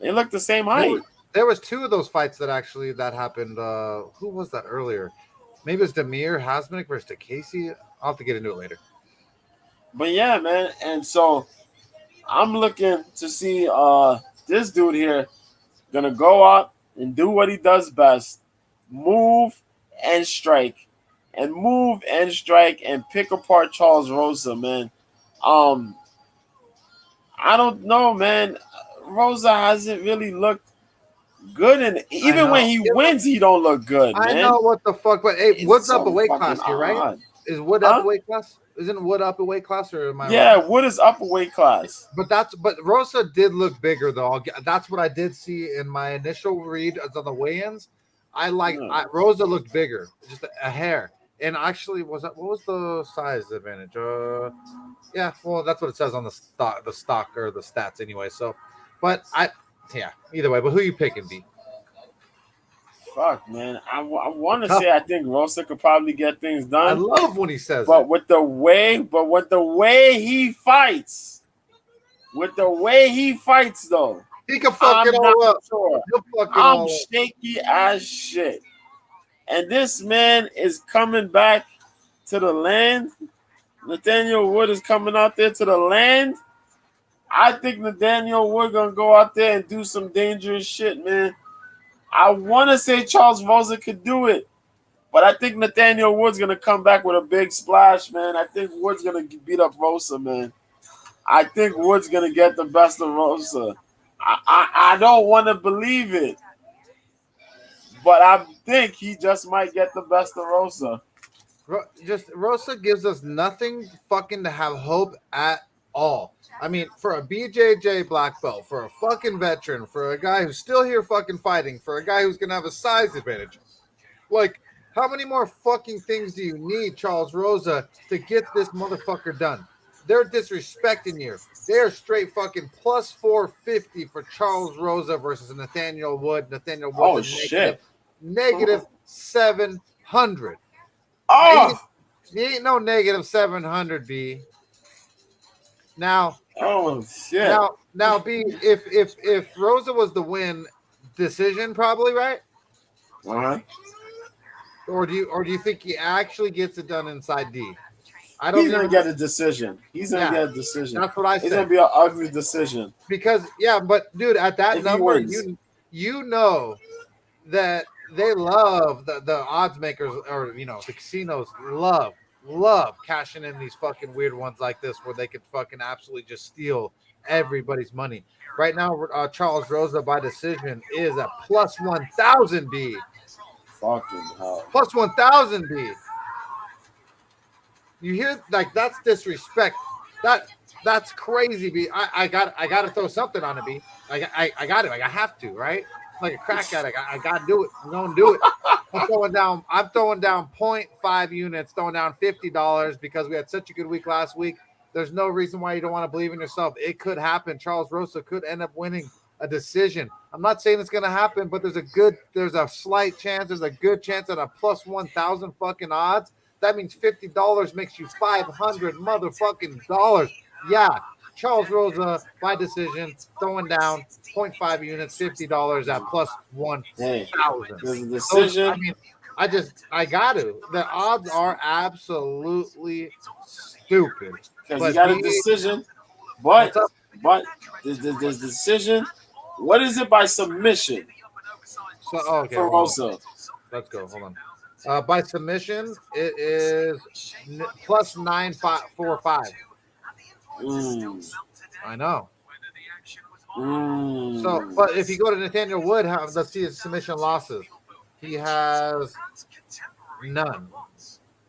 they look the same height. There was two of those fights that happened. Who was that earlier? Maybe it was Damir, Hazmatic versus Casey. I'll have to get into it later. But yeah, man, and so I'm looking to see this dude here gonna go out and do what he does best: move and strike, and move and strike, and pick apart Charles Rosa, man. I don't know, man. Rosa hasn't really looked good, and even when he wins, he don't look good. I know what the fuck, but hey, Wood's up a weight class here, right? Is Wood up a weight class? Isn't Wood up a weight class, or am I? Yeah, wrong? Wood is up a weight class. But Rosa did look bigger though. That's what I did see in my initial read on the weigh-ins. Rosa looked bigger, just a hair. And actually, what was the size advantage? Yeah, well, that's what it says on the stock or the stats anyway. So, but either way. But who you picking, B? Fuck, man. I want to say I think Rosa could probably get things done. I love when he says but with the way he fights, though, he can fuck it all up. Sure. I'm shaky as shit. And this man is coming back to the land. Nathaniel Wood is coming out there to the land. I think Nathaniel Wood gonna go out there and do some dangerous shit, man. I want to say Charles Rosa could do it, but I think Nathaniel Wood's gonna come back with a big splash, man. I think Wood's gonna beat up Rosa, man. I think Wood's gonna get the best of Rosa. I don't want to believe it, but I think he just might get the best of Rosa. Rosa gives us nothing fucking to have hope at all. I mean, for a BJJ black belt, for a fucking veteran, for a guy who's still here fucking fighting, for a guy who's gonna have a size advantage. Like, how many more fucking things do you need, Charles Rosa, to get this motherfucker done? They're disrespecting you. They're straight fucking plus 450 for Charles Rosa versus Nathaniel Wood. Nathaniel Wood negative 700. Oh, he ain't no negative 700, B. Now, shit. Now, B. If Rosa was the win, decision probably, right? Or do you think he actually gets it done inside D? He's gonna get a decision. He's gonna get a decision. That's what I said. It's gonna be an ugly decision. Because but dude, at that number, you know that they love the odds makers, or the casinos love cashing in these fucking weird ones like this where they could fucking absolutely just steal everybody's money. Right now, Charles Rosa by decision is a plus 1,000 B. Fucking hell. Plus 1,000 B. You hear, like, that's disrespect. That's crazy, B. I got to throw something on it, B. I got to. I have to, right? Like a crack addict. I got to do it. I'm going to do it. I'm throwing down 0.5 units, throwing down $50 because we had such a good week last week. There's no reason why you don't want to believe in yourself. It could happen. Charles Rosa could end up winning a decision. I'm not saying it's going to happen, but there's a slight chance. There's a good chance at a plus 1,000 fucking odds. That means $50 makes you $500 motherfucking dollars. Yeah, Charles Rosa by decision, throwing down 0.5 units, $50 at plus 1,000. There's a decision. I mean, I got to. The odds are absolutely stupid. Because you got a decision, but there's decision. What is it by submission? So okay, for Rosa. Let's go. Hold on. By submission, it is plus 945. I know. So, but if you go to Nathaniel Wood, let's see his submission losses. He has none.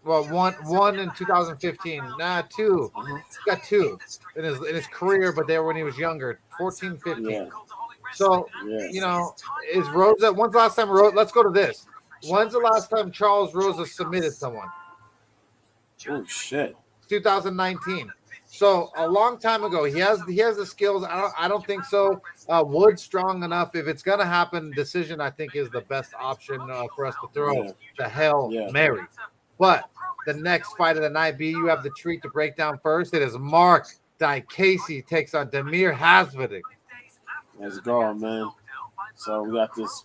Well, one in 2015. Nah, two. He got two in his career, but they were when he was younger, 14, 15. Yeah. So, you know, is Rosa? When's the last time Rosa? Let's go to this. When's the last time Charles Rosa submitted someone? Oh shit. 2019. So a long time ago, he has the skills. I don't think so. Wood's strong enough. If it's gonna happen, decision I think is the best option for us to throw the Hail Mary. But the next fight of the night, you have the treat to break down first. It is Mark Diakase takes on Damir Hazmatic. Let's go, man. So we got this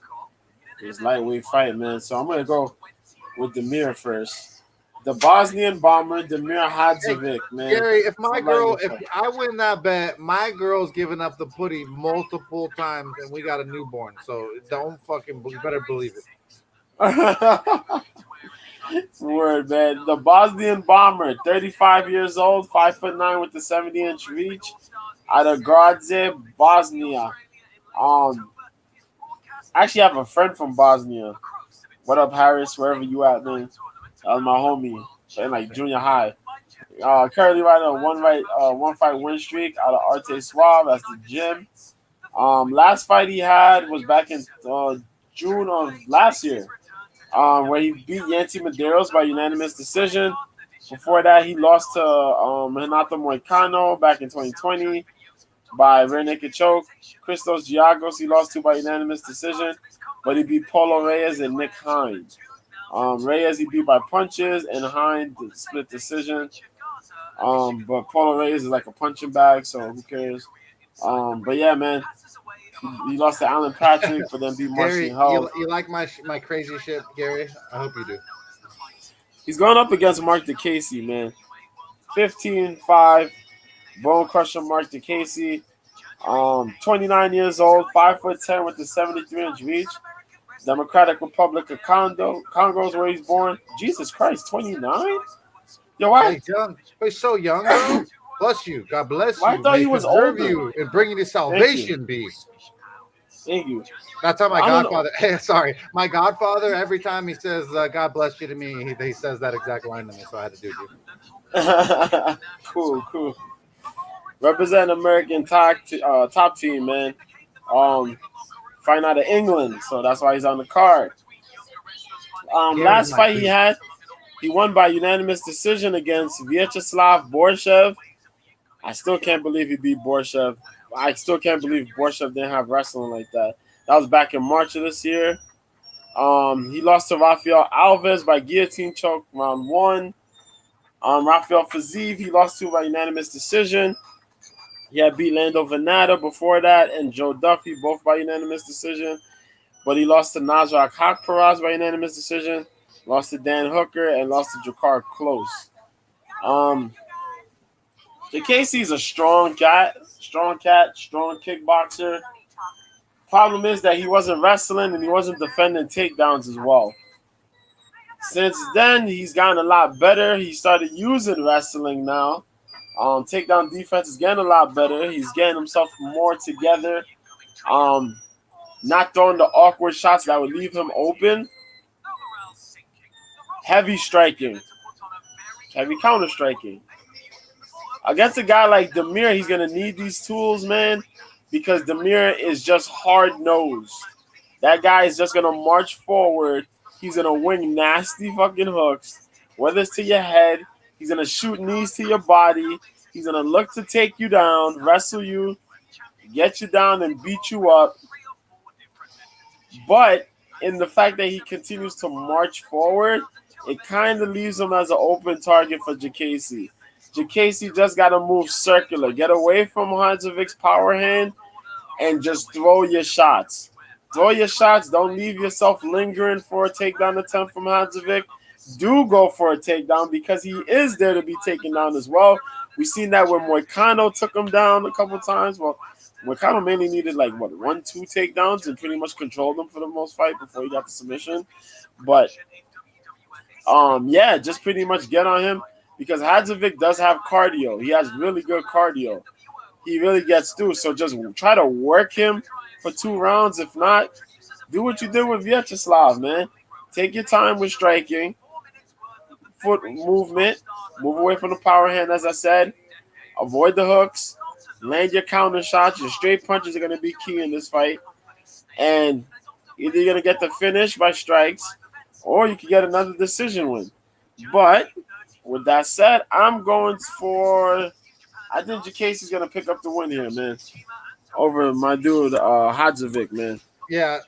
lightweight fight, man. So I'm gonna go with Damir first. The Bosnian bomber, Damir Hazmatic, man. Gary, if I win that bet, my girl's giving up the putty multiple times, and we got a newborn. So you better believe it. Word, man. The Bosnian bomber, 35 years old, 5'9" with the 70-inch reach, out of Gradze, Bosnia. I actually have a friend from Bosnia. What up, Harris? Wherever you at, man. That was my homie in like junior high. Currently riding a one fight win streak out of Arte Suave. That's the gym. Last fight he had was back in June of last year, where he beat Yancy Medeiros by unanimous decision. Before that, he lost to Renato Moicano back in 2020 by rear naked choke. Christos Giagos he lost to by unanimous decision, but he beat Paulo Reyes and Nick Hines. Reyes he beat by punches and Hines split decision. But Paulo Reyes is like a punching bag, so who cares? But yeah, man, he lost to Alan Patrick, but then beat Marcin Held. You like my crazy shit, Gary? I hope you do. He's going up against Mark Diakase, man. 15-5, bone crusher Mark Diakase. 29 years old, 5'10" with the 73-inch reach. Democratic Republic of Congo is where he's born. Jesus Christ, 29? Yo, why? He's young. He's so young, bro. Bless you. God bless you. I thought he was older. You and bringing you salvation, beast. Thank you. That's how my godfather. Hey, sorry, my godfather. Every time he says "God bless you" to me, he says that exact line to me. So I had to do it. Cool. Represent American top team, man. Fighting out of England, so that's why he's on the card. Last fight he had, he won by unanimous decision against Vyacheslav Borshev. I still can't believe he beat Borshev. I still can't believe Borshev didn't have wrestling like that. That was back in March of this year. He lost to Rafael Alves by guillotine choke round 1. Rafael Fiziev he lost to by unanimous decision. He had beat Lando Venata before that and Joe Duffy, both by unanimous decision. But he lost to Nasrat Hakparaz by unanimous decision, lost to Dan Hooker, and lost to Jakar Close. Diakase is a strong kickboxer. Problem is that he wasn't wrestling and he wasn't defending takedowns as well. Since then, he's gotten a lot better. He started using wrestling now. Takedown defense is getting a lot better. He's getting himself more together. Not throwing the awkward shots that would leave him open. Heavy striking. Heavy counter striking. Against a guy like Damir, he's going to need these tools, man, because Damir is just hard-nosed. That guy is just going to march forward. He's going to wing nasty fucking hooks, whether it's to your head. He's going to shoot knees to your body. He's going to look to take you down, wrestle you, get you down, and beat you up. But in the fact that he continues to march forward, it kind of leaves him as an open target for Diakase. Diakase just got to move circular, get away from Hansovic's power hand, and just throw your shots. Throw your shots. Don't leave yourself lingering for a takedown attempt from Hazmatic. Do go for a takedown because he is there to be taken down as well. We've seen that when Moicano took him down a couple times. Well, Moicano mainly needed like 1-2 takedowns and pretty much controlled him for the most fight before he got the submission. But yeah, just pretty much get on him because Hazmatic does have cardio. He has really good cardio. He really gets through. So just try to work him for 2 rounds. If not, do what you did with Vyacheslav, man. Take your time with striking, foot movement, move away from the power hand, as I said. Avoid the hooks, land your counter shots. Your straight punches are going to be key in this fight. And either you're going to get the finish by strikes or you can get another decision win. But with that said, I'm going for – I think Jacasey's going to pick up the win here, man, over my dude Hazmatic, man. Yeah,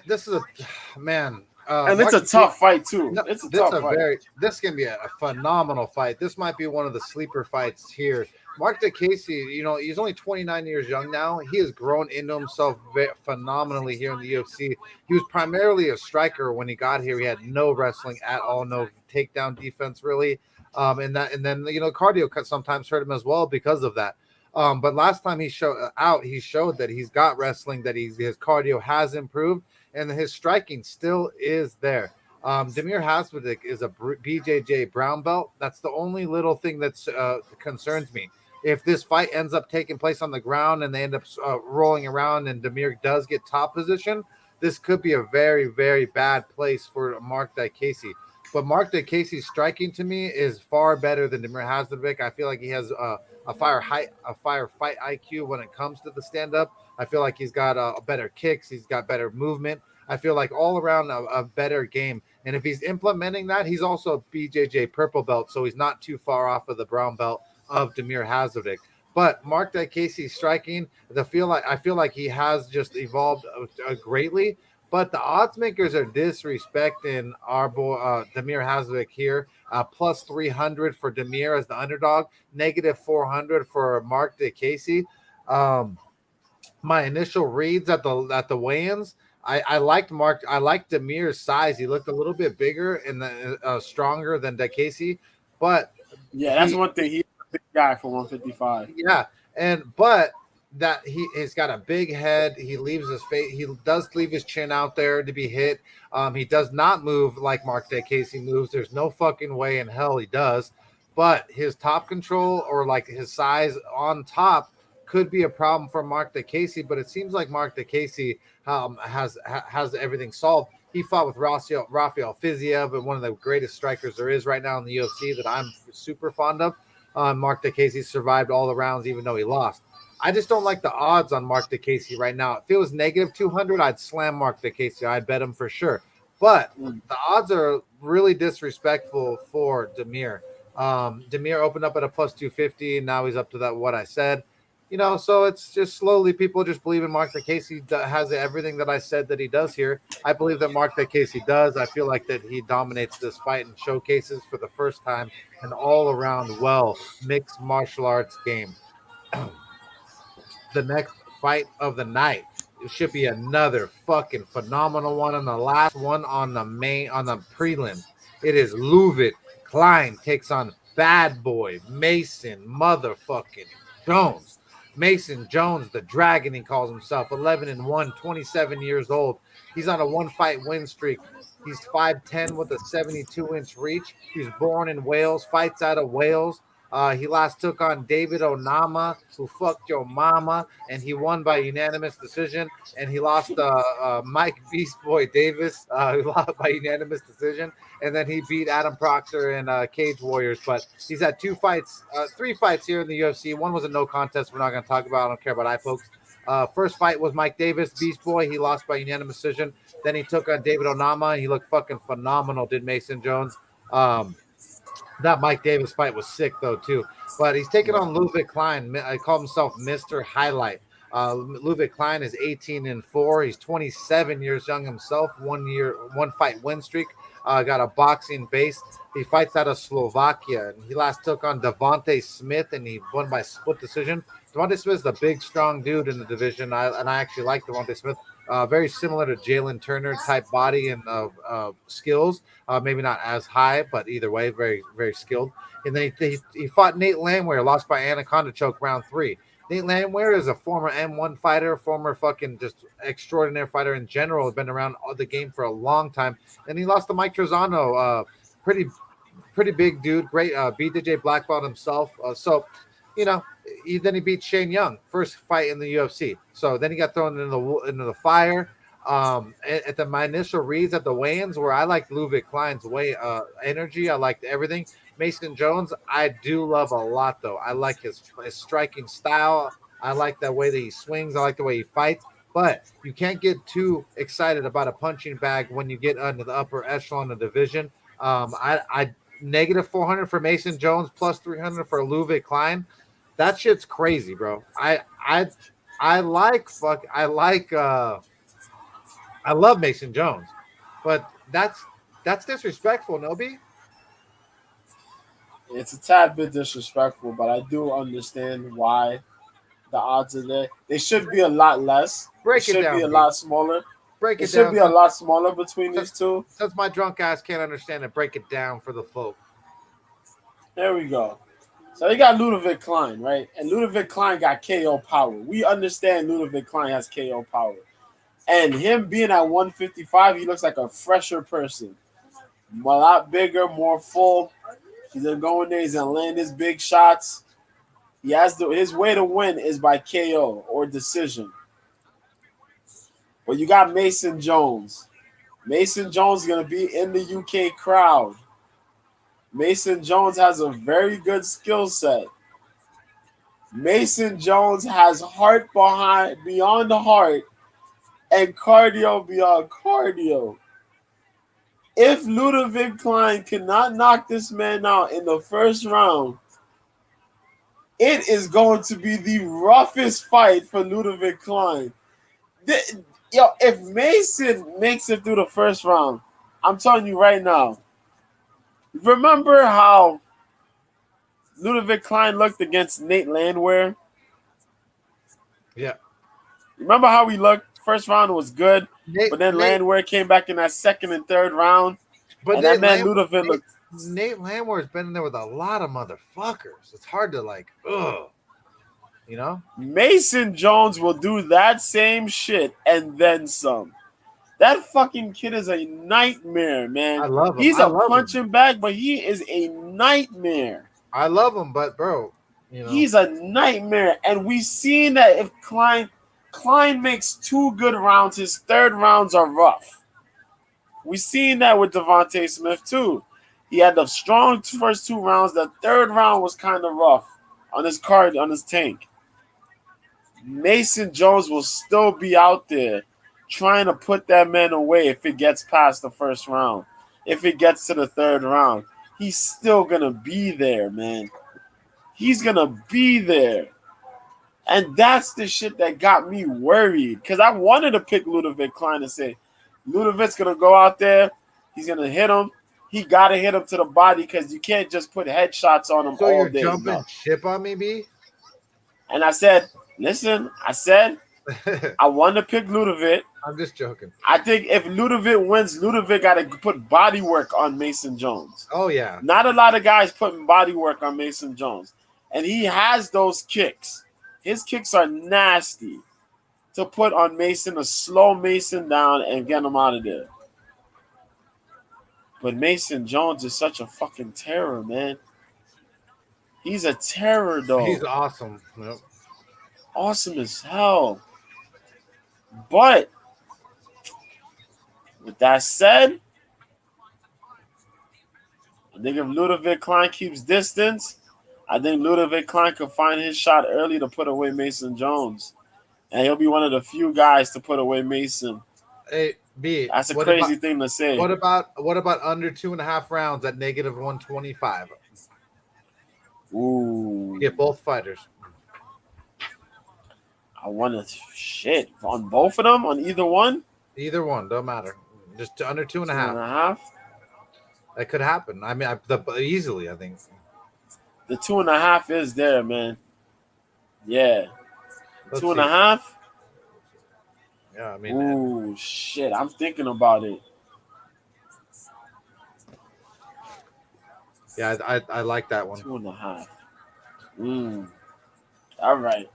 this is a – man – and it's a tough fight too. It's a tough fight. This can be a phenomenal fight. This might be one of the sleeper fights here. Mark Diakiese, he's only 29 years young now. He has grown into himself phenomenally here in the UFC. He was primarily a striker when he got here. He had no wrestling at all, no takedown defense really. And then cardio sometimes hurt him as well because of that. But last time he showed that he's got wrestling, that his cardio has improved. And his striking still is there. Damir Hazmatic is a BJJ brown belt. That's the only little thing that concerns me. If this fight ends up taking place on the ground and they end up rolling around and Damir does get top position, this could be a very, very bad place for Mark Diakiese. But Mark Diakiese's striking to me is far better than Damir Hazmatic. I feel like he has a fight IQ when it comes to the stand-up. I feel like he's got better kicks. He's got better movement. I feel like all around a better game. And if he's implementing that, he's also a BJJ purple belt, so he's not too far off of the brown belt of Damir Hazmatic. But Mark Diakiese's striking, I feel like he has just evolved greatly. But the odds makers are disrespecting our boy Damir Hazmatic here. Plus 300 for Damir as the underdog, negative 400 for Mark Diakiese. My initial reads at the weigh-ins, I liked Damir's size. He looked a little bit bigger and stronger than Diakiese, but yeah, that's one thing. He's a big guy for 155. Yeah, but that he's got a big head. He leaves his face. He does leave his chin out there to be hit. He does not move like Mark Diakiese moves. There's no fucking way in hell he does. But his top control or like his size on top could be a problem for Mark Diakiese. But it seems like Mark Diakiese has everything solved. He fought with Rafael Fiziev, one of the greatest strikers there is right now in the UFC that I'm super fond of. Mark Diakiese survived all the rounds, even though he lost. I just don't like the odds on Mark Diakiese right now. If it was negative 200, I'd slam Mark Diakiese. I'd bet him for sure. But the odds are really disrespectful for Damir. Damir opened up at a plus 250, and now he's up to that what I said. So it's just slowly people just believe in Mark Diakiese has everything that I said that he does here. I believe that Mark Diakiese does. I feel like that he dominates this fight and showcases for the first time an all-around mixed martial arts game. The next fight of the night. It should be another fucking phenomenal one, and the last one on the prelim. It is Louvit. Klein takes on bad boy Mason motherfucking Jones. Mason Jones, the Dragon, he calls himself, 11-1, 27 years old. He's on a one-fight win streak. He's 5'10 with a 72-inch reach. He was born in Wales, fights out of Wales. He last took on David Onama, who fucked your mama, and he won by unanimous decision. And he lost Mike Beast Boy Davis, who lost by unanimous decision. And then he beat Adam Proctor and Cage Warriors. But he's had 3 fights here in the UFC. One was a no contest. We're not going to talk about. I don't care about eye pokes. First fight was Mike Davis, Beast Boy. He lost by unanimous decision. Then he took on David Onama, and he looked fucking phenomenal, did Mason Jones. That Mike Davis fight was sick, though, too. But he's taking on Louvit Klein. I call himself Mr. Highlight. Louvit Klein is 18-4. He's 27 years young himself, one fight win streak. got a boxing base. He fights out of Slovakia, and he last took on Devontae Smith, and he won by split decision. Devontae Smith is a big, strong dude in the division, and I actually like Devontae Smith. Very similar to Jalen Turner type body and skills. Maybe not as high, but either way, very, very skilled. And then he fought Nate Landwehr, lost by Anaconda choke round 3. Nate Landwehr is a former M1 fighter, former fucking just extraordinary fighter in general. Been around the game for a long time. And he lost to Mike Trezano, pretty big dude. Great, beat DJ Black Belt himself. Then he beat Shane Young, first fight in the UFC. So then he got thrown into the fire. At my initial reads at the weigh-ins, where I liked Louvit Klein's energy, I liked everything. Mason Jones, I do love a lot though. I like his striking style. I like the way that he swings. I like the way he fights. But you can't get too excited about a punching bag when you get under the upper echelon of the division. I negative 400 for Mason Jones, plus 300 for Louvit Klein. That shit's crazy, bro. I love Mason Jones, but that's disrespectful, Nobi. It's a tad bit disrespectful, but I do understand why the odds are there. They should be a lot less. Break it down. Be a lot smaller. Break it It should down. be a lot smaller between these two. Since my drunk ass can't understand it, break it down for the folk. There we go. So they got Ludovic Klein, right? And Ludovic Klein got KO power. We understand Ludovic Klein has KO power. And him being at 155, he looks like a fresher person. A lot bigger, more full. He's gonna go in there, he's gonna land his big shots. He has his way to win is by KO or decision. But you got Mason Jones. Mason Jones is gonna be in the UK crowd. Mason Jones has a very good skill set. Mason Jones has heart beyond the heart and cardio beyond cardio. If Ludovic Klein cannot knock this man out in the first round, it is going to be the roughest fight for Ludovic Klein. If Mason makes it through the first round, I'm telling you right now, remember how Ludovic Klein looked against Nate Landwehr? Yeah. Remember how he looked? First round was good, but then Landwehr came back in that second and third round. But and that man Ludovic looked. Nate Landwehr's been in there with a lot of motherfuckers. It's hard to Mason Jones will do that same shit and then some. That fucking kid is a nightmare, man. I love him. He's a punching bag, but he is a nightmare. I love him, but bro, he's a nightmare. And we've seen that if Klein makes 2 good rounds, his third rounds are rough. We've seen that with Devontae Smith too. He had the strong first 2 rounds. The third round was kind of rough on his card, on his tank. Mason Jones will still be out there trying to put that man away if it gets past the first round. If it gets to the third round, he's still going to be there, man. He's going to be there. And that's the shit that got me worried because I wanted to pick Ludovic Klein and say, Ludovic's going to go out there. He's going to hit him. He got to hit him to the body because you can't just put headshots on him all day. So you're jumping ship on me, B? And I said, listen, I wanted to pick Ludovic. I'm just joking. I think if Ludovic wins, Ludovic got to put body work on Mason Jones. Oh, yeah. Not a lot of guys putting body work on Mason Jones. And he has those kicks. His kicks are nasty to put on Mason, to slow Mason down and get him out of there. But Mason Jones is such a fucking terror, man. He's a terror, though. He's awesome. Yep. Awesome as hell. But with that said, I think if Ludovic Klein keeps distance, I think Ludovic Klein could find his shot early to put away Mason Jones. And he'll be one of the few guys to put away Mason. Hey, B. That's a crazy thing to say. What about under 2.5 rounds at negative 125? Ooh. Get both fighters. I want to shit on both of them, on either one. Either one, don't matter. Just under 2.5. 2.5. That could happen. I mean, easily, I think. The 2.5 is there, man. Yeah. Let's 2.5? Yeah, I mean. Ooh, shit. I'm thinking about it. Yeah, I like that one. 2.5. All right.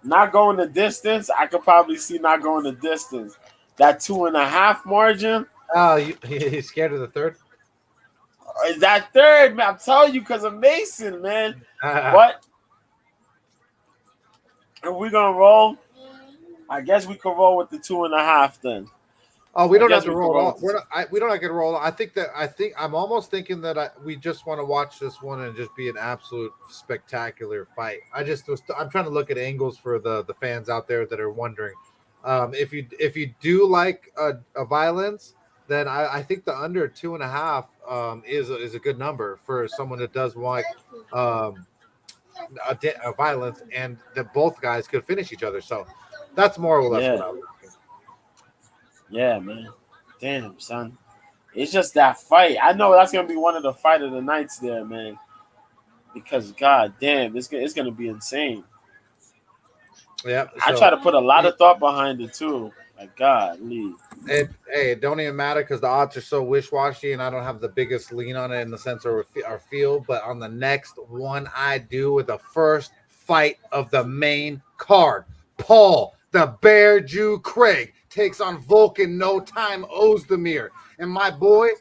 Not going the distance. I could probably see not going the distance. That 2.5 margin. Oh, he's scared of the third? Is that third, man? I'm telling you, because of Mason, man. But if we're going to roll, I guess we could roll with the 2.5 then. Oh, we don't have to roll all. We don't have to roll. I think I'm almost thinking that we just want to watch this one and just be an absolute spectacular fight. I'm trying to look at angles for the fans out there that are wondering. If you do like a violence, then I think the under 2.5 is a good number for someone that does want a violence, and that both guys could finish each other. So that's more or less what I was. Yeah, man. Damn, son. It's just that fight. I know that's going to be one of the fight of the nights there, man. Because, god damn, it's going to be insane. Yeah. I try to put a lot of thought behind it, too. Like, golly. It don't even matter because the odds are so wish-washy, and I don't have the biggest lean on it in the sense or feel. But on the next one, I do with the first fight of the main card. Paul the Bear Jew Craig takes on Vulcan No Time Ozdemir. And my boy,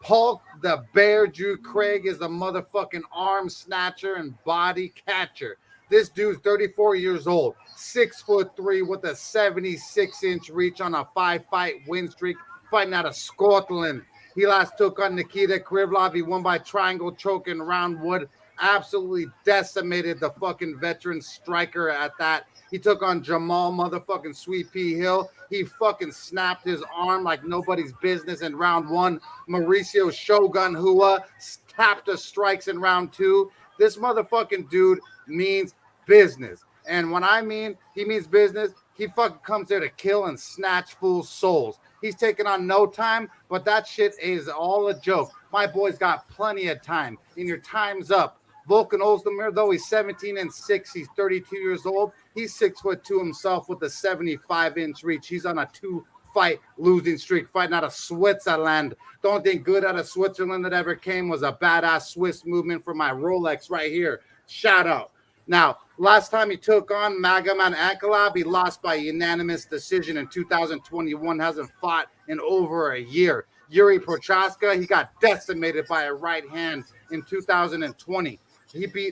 Paul the Bear Jew Craig is the motherfucking arm snatcher and body catcher. This dude's 34 years old, 6'3" with a 76-inch reach on a 5-fight win streak, fighting out of Scotland. He last took on Nikita Quirlov. He won by triangle choke in round one. Absolutely decimated the fucking veteran striker at that. He took on Jamal motherfucking Sweet Pea Hill. He fucking snapped his arm like nobody's business in round one. Mauricio Shogun Hua tapped the strikes in round two. This motherfucking dude means business. And when I mean he means business, he fucking comes there to kill and snatch fools' souls. He's taking on No Time, but that shit is all a joke. My boy's got plenty of time, and your time's up. Vulcan Ozdemir, though he's 17-6, he's 32 years old. He's 6'2" himself with a 75-inch reach. He's on a 2-fight losing streak, fighting out of Switzerland. The only thing good out of Switzerland that ever came was a badass Swiss movement for my Rolex right here. Shout out. Now, last time he took on Magomed Ankalaev, he lost by unanimous decision in 2021, hasn't fought in over a year. Yuri Prochaska, he got decimated by a right hand in 2020.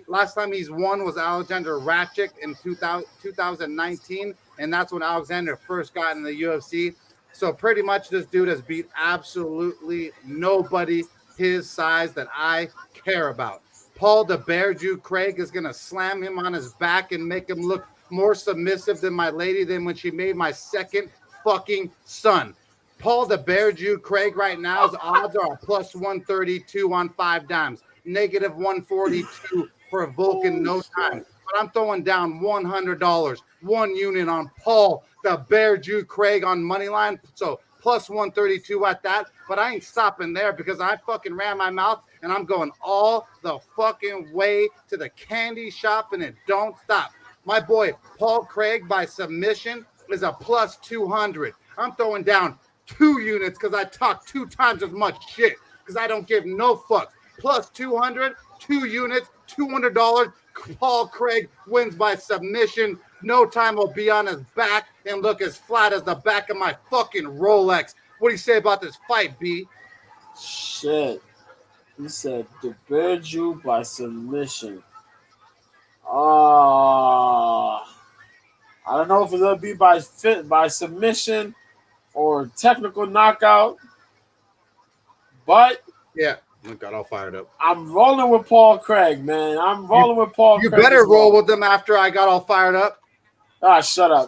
Last time he's won was Alexander Ratchik in 2019, and that's when Alexander first got in the UFC. So pretty much this dude has beat absolutely nobody his size that I care about. Paul the Bear Jew Craig is going to slam him on his back and make him look more submissive than my lady than when she made my second fucking son. Paul the Bear Jew Craig right now, his odds are plus 132 on 5 dimes, negative 142 for a Vulcan No Time. But I'm throwing down $100, 1 unit on Paul the Bear Jew Craig on Moneyline. So plus 132 at that. But I ain't stopping there because I fucking ran my mouth and I'm going all the fucking way to the candy shop and it don't stop. My boy Paul Craig by submission is a plus 200. I'm throwing down 2 units because I talk 2 times as much shit because I don't give no fucks. Plus 200, 2 units, $200. Paul Craig wins by submission. No Time will be on his back and look as flat as the back of my fucking Rolex. What do you say about this fight, B? Shit. He said the Bear Jew by submission. I don't know if it's gonna be by submission or technical knockout, but yeah, I got all fired up. I'm rolling with Paul Craig, man. I'm rolling with Paul. You Craig better roll with them after I got all fired up. Ah, shut up.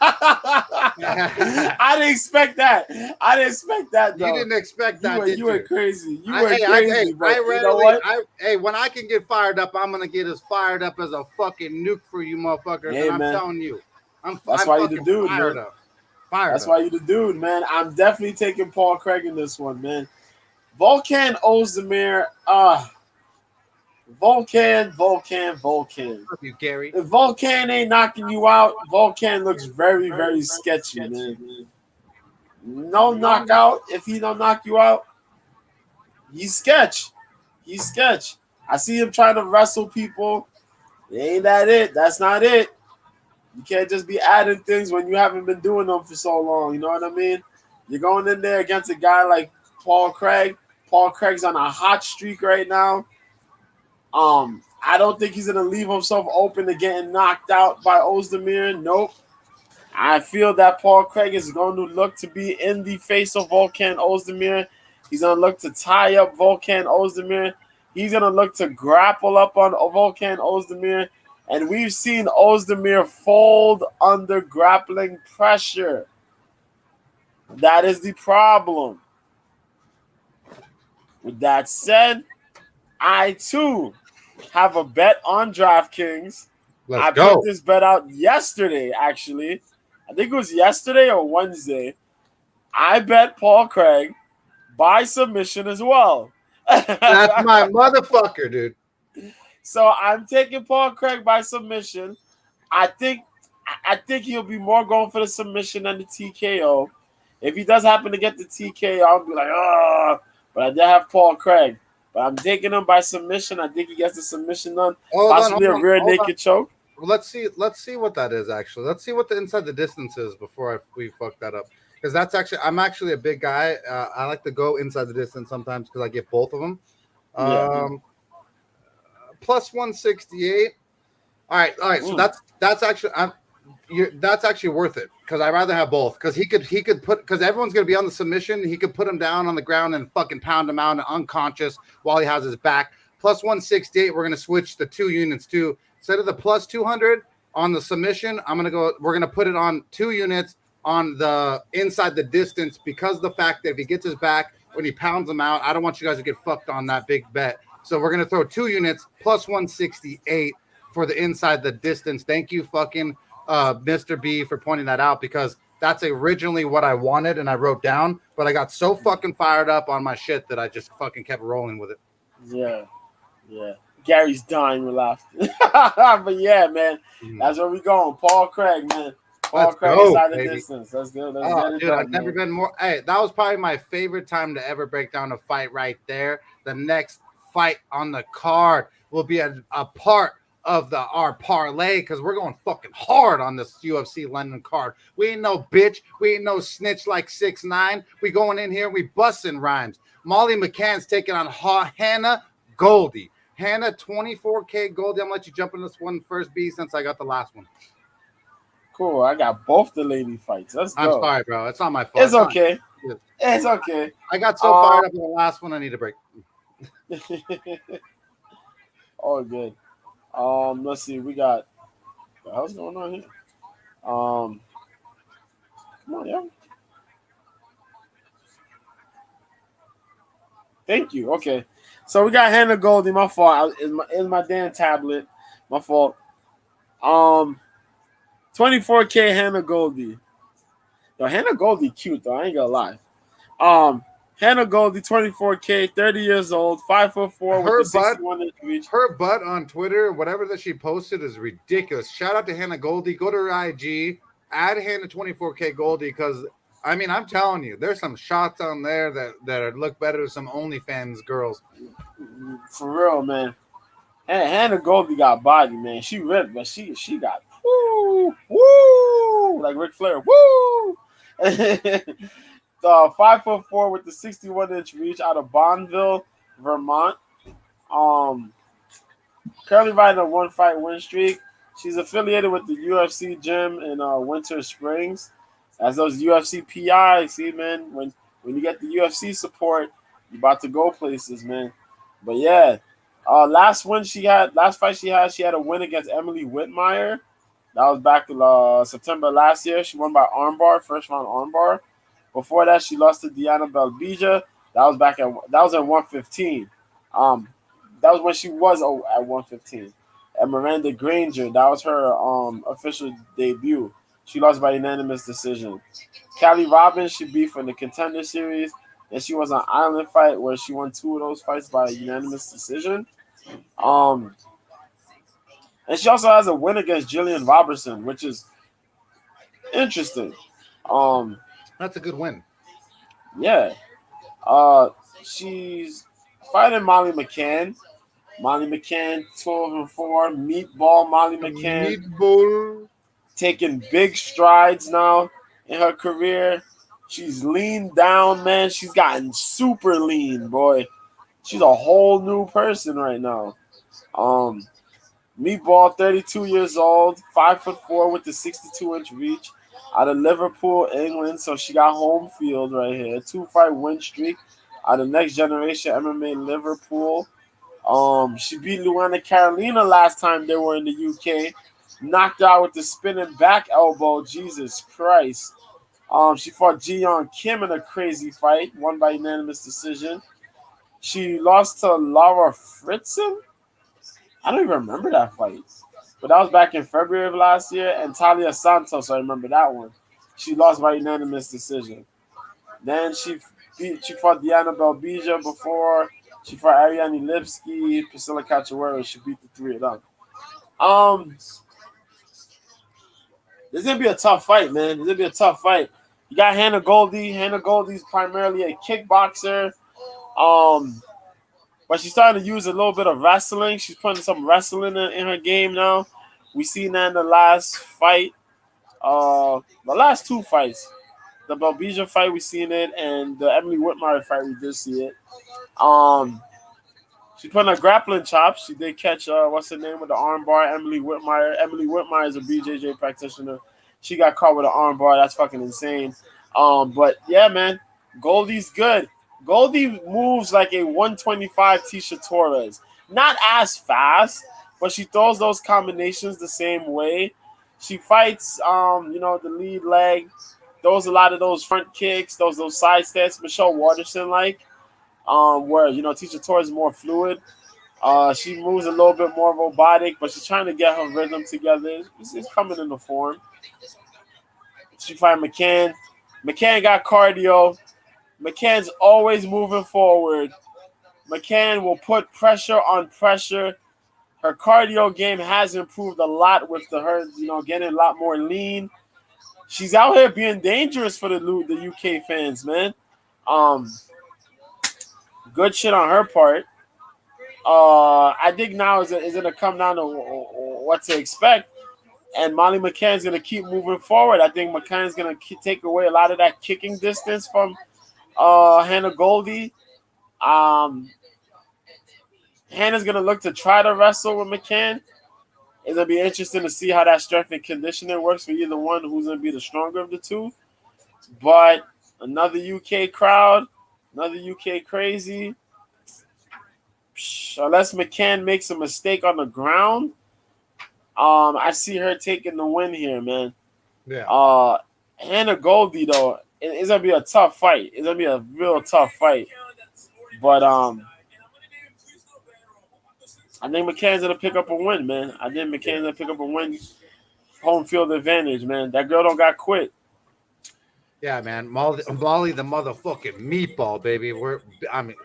I didn't expect that. Though. You didn't expect that. You were crazy. You were crazy. When I can get fired up, I'm gonna get as fired up as a fucking nuke for you motherfuckers. Hey, and I'm telling you, that's why you the dude, man. That's why you the dude, man. I'm definitely taking Paul Craig in this one, man. Vulcan Ozdemir. Vulcan. Love you, Gary. If Vulcan ain't knocking you out, Vulcan looks very, very sketchy, man. No knockout. If he don't knock you out, he's sketch. He's sketch. I see him trying to wrestle people. Ain't that it? That's not it. You can't just be adding things when you haven't been doing them for so long. You know what I mean? You're going in there against a guy like Paul Craig. Paul Craig's on a hot streak right now. I don't think he's gonna leave himself open to getting knocked out by Ozdemir. Nope. I feel that Paul Craig is going to look to be in the face of Vulcan Ozdemir. He's gonna look to tie up Vulcan Ozdemir. He's gonna look to grapple up on Vulcan Ozdemir. And we've seen Ozdemir fold under grappling pressure. That is the problem. With that said, I too have a bet on DraftKings. I put this bet out yesterday, actually. I think it was yesterday or Wednesday. I bet Paul Craig by submission as well. That's my motherfucker, dude. So I'm taking Paul Craig by submission. I think he'll be more going for the submission than the TKO. If he does happen to get the TKO, I'll be like, oh, but I did have Paul Craig. But I'm taking him by submission. I think he gets the submission done. Possibly a rear naked choke. Well, let's see what that is actually. Let's see what the inside the distance is before we fuck that up. Because I'm actually a big guy. I like to go inside the distance sometimes because I get both of them. Plus 168. All right. So that's actually that's actually worth it because I'd rather have both because he could put because everyone's gonna be on the submission. He could put him down on the ground and fucking pound him out and unconscious while he has his back. Plus 168. We're gonna switch the 2 units too. Instead of the plus 200 on the submission, we're gonna put it on 2 units on the inside the distance because of the fact that if he gets his back when he pounds them out, I don't want you guys to get fucked on that big bet. So we're gonna throw 2 units plus 168 for the inside the distance. Thank you, fucking Mr. B, for pointing that out because that's originally what I wanted and I wrote down, but I got so fucking fired up on my shit that I just fucking kept rolling with it. Yeah. Gary's dying with laughter. But yeah, man, that's where we going. Paul Craig, man. Paul Craig inside the distance. Let's go. Dude, I've never been more. Hey, that was probably my favorite time to ever break down a fight right there. The next fight on the card will be a part of our parlay because we're going fucking hard on this UFC London card. We ain't no bitch. We ain't no snitch like 6ix9ine. We going in here. We busting rhymes. Molly McCann's taking on Hannah Goldie. Hannah, 24K Goldie. I'm gonna let you jump in this one first, B, since I got the last one. Cool. I got both the lady fights. Let's go. I'm sorry, bro. It's not my fault. It's okay. It's okay. I got so fired up in the last one. I need a break. All good. Let's see. We got. What the hell's going on here? Come on, yo. Thank you. Okay. So we got Hannah Goldie. My fault. In my damn tablet. My fault. 24K Hannah Goldie. Yo, Hannah Goldie cute though. I ain't gonna lie. Hannah Goldie, 24K, 30 years old, 5'4" with the 61-inch reach. Her butt on Twitter, whatever that she posted, is ridiculous. Shout out to Hannah Goldie. Go to her IG, add Hannah 24K Goldie because I mean I'm telling you, there's some shots on there that look better than some OnlyFans girls. For real, man. Hannah Goldie got body, man. She ripped, but she got woo, like Ric Flair, woo. 5'4" with the 61-inch reach out of Bonneville, Vermont. Currently riding a 1-fight win streak. She's affiliated with the UFC gym in Winter Springs. As those UFC PIs, see, man, when you get the UFC support, you're about to go places, man. But yeah, last fight she had a win against Emily Whitmire. That was back in September last year. She won by armbar, first round armbar. Before that, she lost to Diana Belbija. That was at 115. That was when she was at 115. And Miranda Granger, that was her official debut. She lost by unanimous decision. Callie Robbins, she beat from the Contender Series. And she was an island fight where she won 2 of those fights by unanimous decision. And she also has a win against Jillian Robertson, which is interesting. That's a good win. Yeah. She's fighting Molly Mccann. Molly Mccann, 12-4. Meatball Molly McCann. Meatball. Taking big strides now in her career. She's leaned down, man. She's gotten super lean, boy. She's a whole new person right now. Meatball, 32 years old, 5'4" with the 62-inch reach, out of Liverpool, England. So she got home field right here. 2-fight win streak out of Next Generation MMA Liverpool. She beat Luana Carolina last time they were in the UK. Knocked her out with the spinning back elbow. Jesus Christ. She fought Ji-Yeon Kim in a crazy fight, won by unanimous decision. She lost to Laura Fritzen. I don't even remember that fight. But that was back in February of last year. And Talia Santos, I remember that one. She lost by unanimous decision. Then she fought Diana Belbija before. She fought Ariane Lipsky, Priscilla Cachoeira. She beat the 3 of them. This is going to be a tough fight, man. This is going to be a tough fight. You got Hannah Goldie. Hannah Goldie's primarily a kickboxer. But she's starting to use a little bit of wrestling. She's putting some wrestling in her game now. We seen that in the last fight. The last 2 fights. The Belbija fight, we seen it. And the Emily Whitmire fight, we did see it. She's putting a grappling chop. She did catch, what's her name, with the arm bar, Emily Whitmire. Emily Whitmire is a BJJ practitioner. She got caught with an arm bar. That's fucking insane. But, yeah, man, Goldie's good. Goldie moves like a 125 Tisha Torres. Not as fast, but she throws those combinations the same way. She fights, the lead leg, throws a lot of those front kicks, those side steps, Michelle Waterson-like, where, Tisha Torres is more fluid. She moves a little bit more robotic, but she's trying to get her rhythm together. It's coming into form. She fight Mccann. Mccann got cardio. McCann's always moving forward. Mccann will put pressure on pressure. Her cardio game has improved a lot with her, getting a lot more lean. She's out here being dangerous for the UK fans, man. Good shit on her part. I think now is going to come down to what to expect. And Molly McCann's going to keep moving forward. I think McCann's going to take away a lot of that kicking distance from Hannah Goldie. Hannah's going to look to try to wrestle with McCann. It's going to be interesting to see how that strength and conditioning works for either one, who's going to be the stronger of the two. But another UK crowd, another UK crazy. Unless McCann makes a mistake on the ground, I see her taking the win here, man. Yeah. Hannah Goldie, though, it's going to be a tough fight. It's going to be a real tough fight. But I think McCann's going to pick up a win, man. I think McCann's going to pick up a win. Home field advantage, man. That girl don't got quit. Yeah, man. Molly the motherfucking meatball, baby.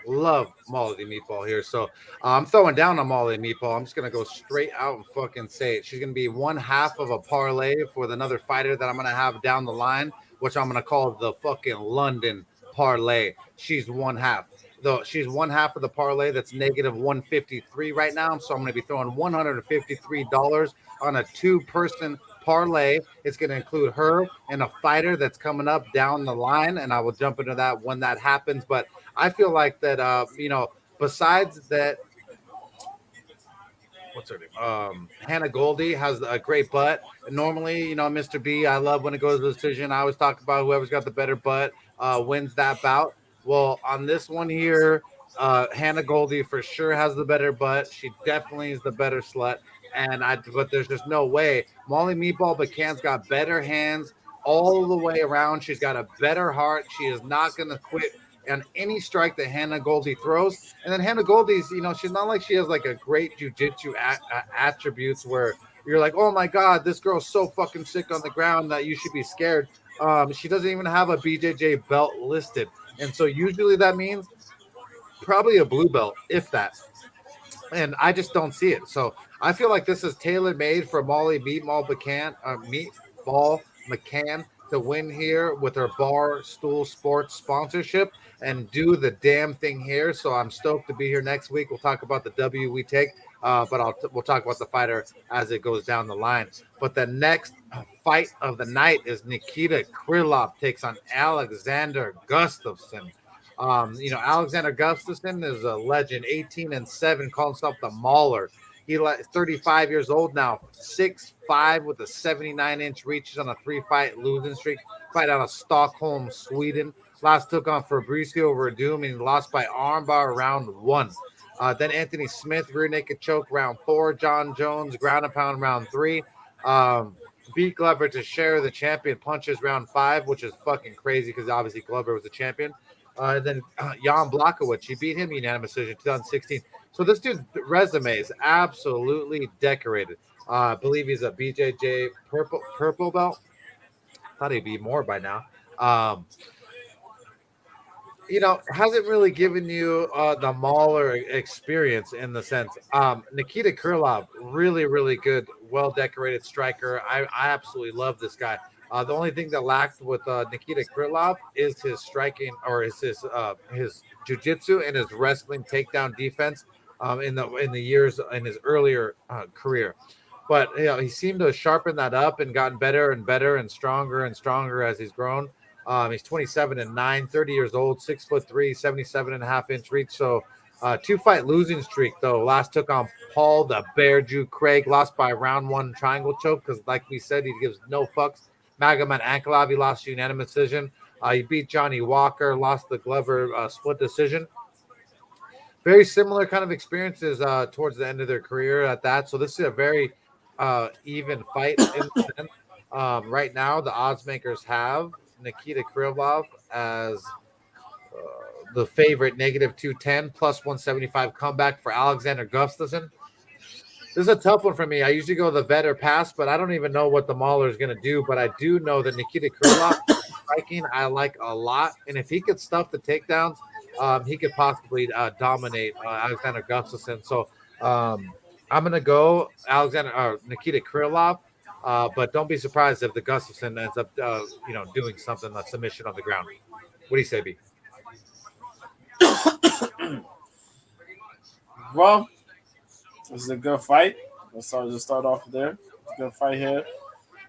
Love Molly the meatball here. So I'm throwing down on Molly meatball. I'm just going to go straight out and fucking say it. She's going to be one half of a parlay with another fighter that I'm going to have down the line, which I'm going to call the fucking London parlay. She's one half. Though she's one half of the parlay that's negative 153 right now. So I'm going to be throwing $153 on a 2-person parlay. It's going to include her and a fighter that's coming up down the line, and I will jump into that when that happens. But I feel like that, besides that, what's her name? Hannah Goldie has a great butt. And normally, Mr. B, I love when it goes to the decision. I always talk about whoever's got the better butt wins that bout. Well, on this one here, Hannah Goldie for sure has the better butt. She definitely is the better slut. But there's just no way. Molly Meatball McCann's got better hands all the way around. She's got a better heart. She is not going to quit on any strike that Hannah Goldie throws. And then Hannah Goldie's, she's not like she has like a great jiu-jitsu attributes where you're like, oh my God, this girl's so fucking sick on the ground that you should be scared. She doesn't even have a BJJ belt listed. And so usually that means probably a blue belt, if that. And I just don't see it. So I feel like this is tailor made for Molly Meatball McCann to win here with her bar stool sports sponsorship and do the damn thing here. So I'm stoked to be here next week. We'll talk about the W we take, but we'll talk about the fighter as it goes down the line. But the next fight of the night is Nikita Krylov takes on Alexander Gustafson. Alexander Gustafson is a legend, 18-7, calling himself the Mauler. He's 35 years old now, 6'5" with a 79-inch reach. He's on a 3-fight losing streak. Fight out of Stockholm, Sweden. Last took on Fabricio Verdum and he lost by armbar round 1. Then Anthony Smith, rear naked choke round 4. John Jones, ground and pound round 3. Beat Glover to share the champion punches round 5, which is fucking crazy because obviously Glover was the champion. And then Jan Blachowicz, he beat him unanimous decision 2016. So this dude's resume is absolutely decorated. I believe he's a BJJ purple belt. Thought he'd be more by now. Hasn't really given you the Mauler experience in the sense. Nikita Krylov, really, really good, well-decorated striker. I absolutely love this guy. The only thing that lacked with Nikita Krylov is his striking or is his jiu-jitsu and his wrestling takedown defense in the years in his earlier career. But he seemed to sharpen that up and gotten better and better and stronger as he's grown. He's 27-9, 30 years old, 6'3", 77.5-inch reach. So 2-fight losing streak though. Last took on Paul the Bear Jew Craig, lost by round 1 triangle choke because like we said, he gives no fucks. Magomed Ankalaev, he lost unanimous decision. He beat Johnny Walker, lost the Glover split decision. Very similar kind of experiences towards the end of their career at that. So this is a very even fight. Right now, the odds makers have Nikita Krylov as the favorite, -210, plus 175 comeback for Alexander Gustafson. This is a tough one for me. I usually go the vet or pass, but I don't even know what the Mauler is going to do. But I do know that Nikita Krylov striking I like a lot. And if he could stuff the takedowns, he could possibly dominate Alexander Gustafson. So I'm going to go Nikita Krylov. But don't be surprised if the Gustafson ends up, doing something, a submission on the ground. What do you say, B? Well, this is a good fight. Let's start off there. It's a good fight here.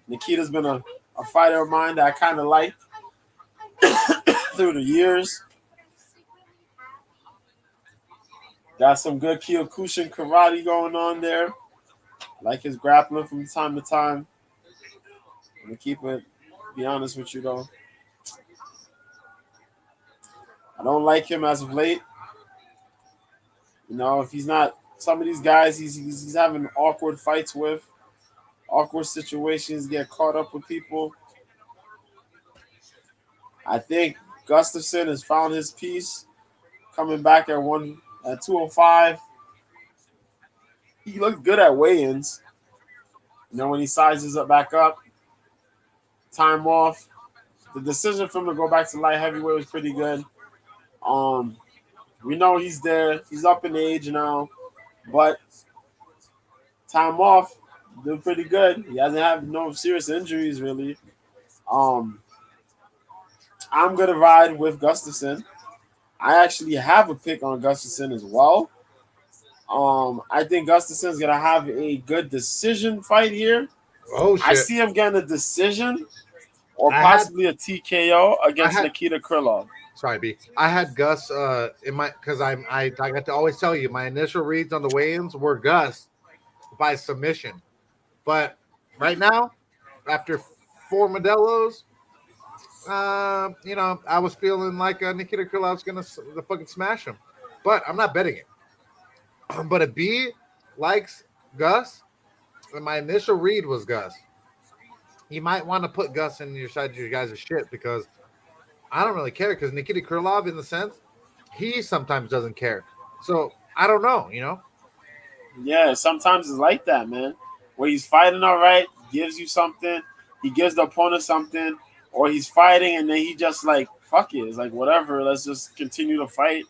Nikita's been a fighter of mine that I kind of liked through the years. Got some good Kyokushin karate going on there. Like his grappling from time to time. I'm going to be honest with you though. I don't like him as of late. If he's not some of these guys he's having awkward fights with, awkward situations, get caught up with people. I think Gustafson has found his piece, coming back at 205. He looked good at weigh-ins. When he sizes up back up, time off. The decision for him to go back to light heavyweight was pretty good. We know he's there. He's up in age now. But time off, doing pretty good. He hasn't had no serious injuries, really. I'm going to ride with Gustafson. I actually have a pick on Gustafson as well. I think Gustafson's going to have a good decision fight here. Oh, shit. I see him getting a decision or possibly a TKO against Nikita Krylov. Sorry, B. I had Gus in my because I got to always tell you my initial reads on the weigh-ins were Gus by submission, but right now after 4 Modelos, I was feeling like Nikita Krylov's gonna fucking smash him, but I'm not betting it. But if B likes Gus, and my initial read was Gus, you might want to put Gus in your side of your guys' shit because I don't really care because Nikita Krylov, in the sense, he sometimes doesn't care. So I don't know, Yeah, sometimes it's like that, man. Where he's fighting all right, gives you something, he gives the opponent something, or he's fighting and then he just like fuck it. It's like, whatever. Let's just continue to fight.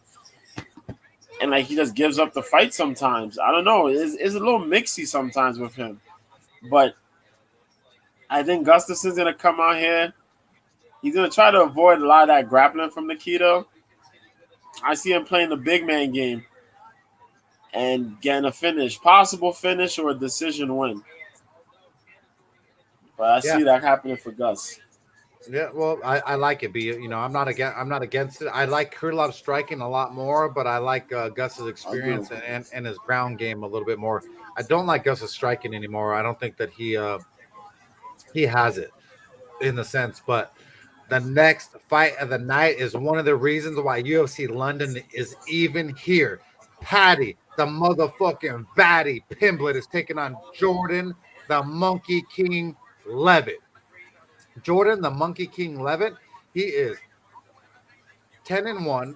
And like, he just gives up the fight sometimes. I don't know. It's a little mixy sometimes with him. But I think Gustafson's going to come out here. He's going to try to avoid a lot of that grappling from Nikita. I see him playing the big man game and getting a finish, possible finish or a decision win. But I see that happening for Gus. Yeah, well, I like it. I'm not against it. I like Quirlov striking a lot more, but I like Gus's experience and his ground game a little bit more. I don't like Gus's striking anymore. I don't think that he has it in the sense, but the next fight of the night is one of the reasons why UFC London is even here. Paddy, the motherfucking Baddy Pimblett, is taking on Jordan, the Monkey King Levitt. Jordan, the Monkey King Levitt, he is 10-1.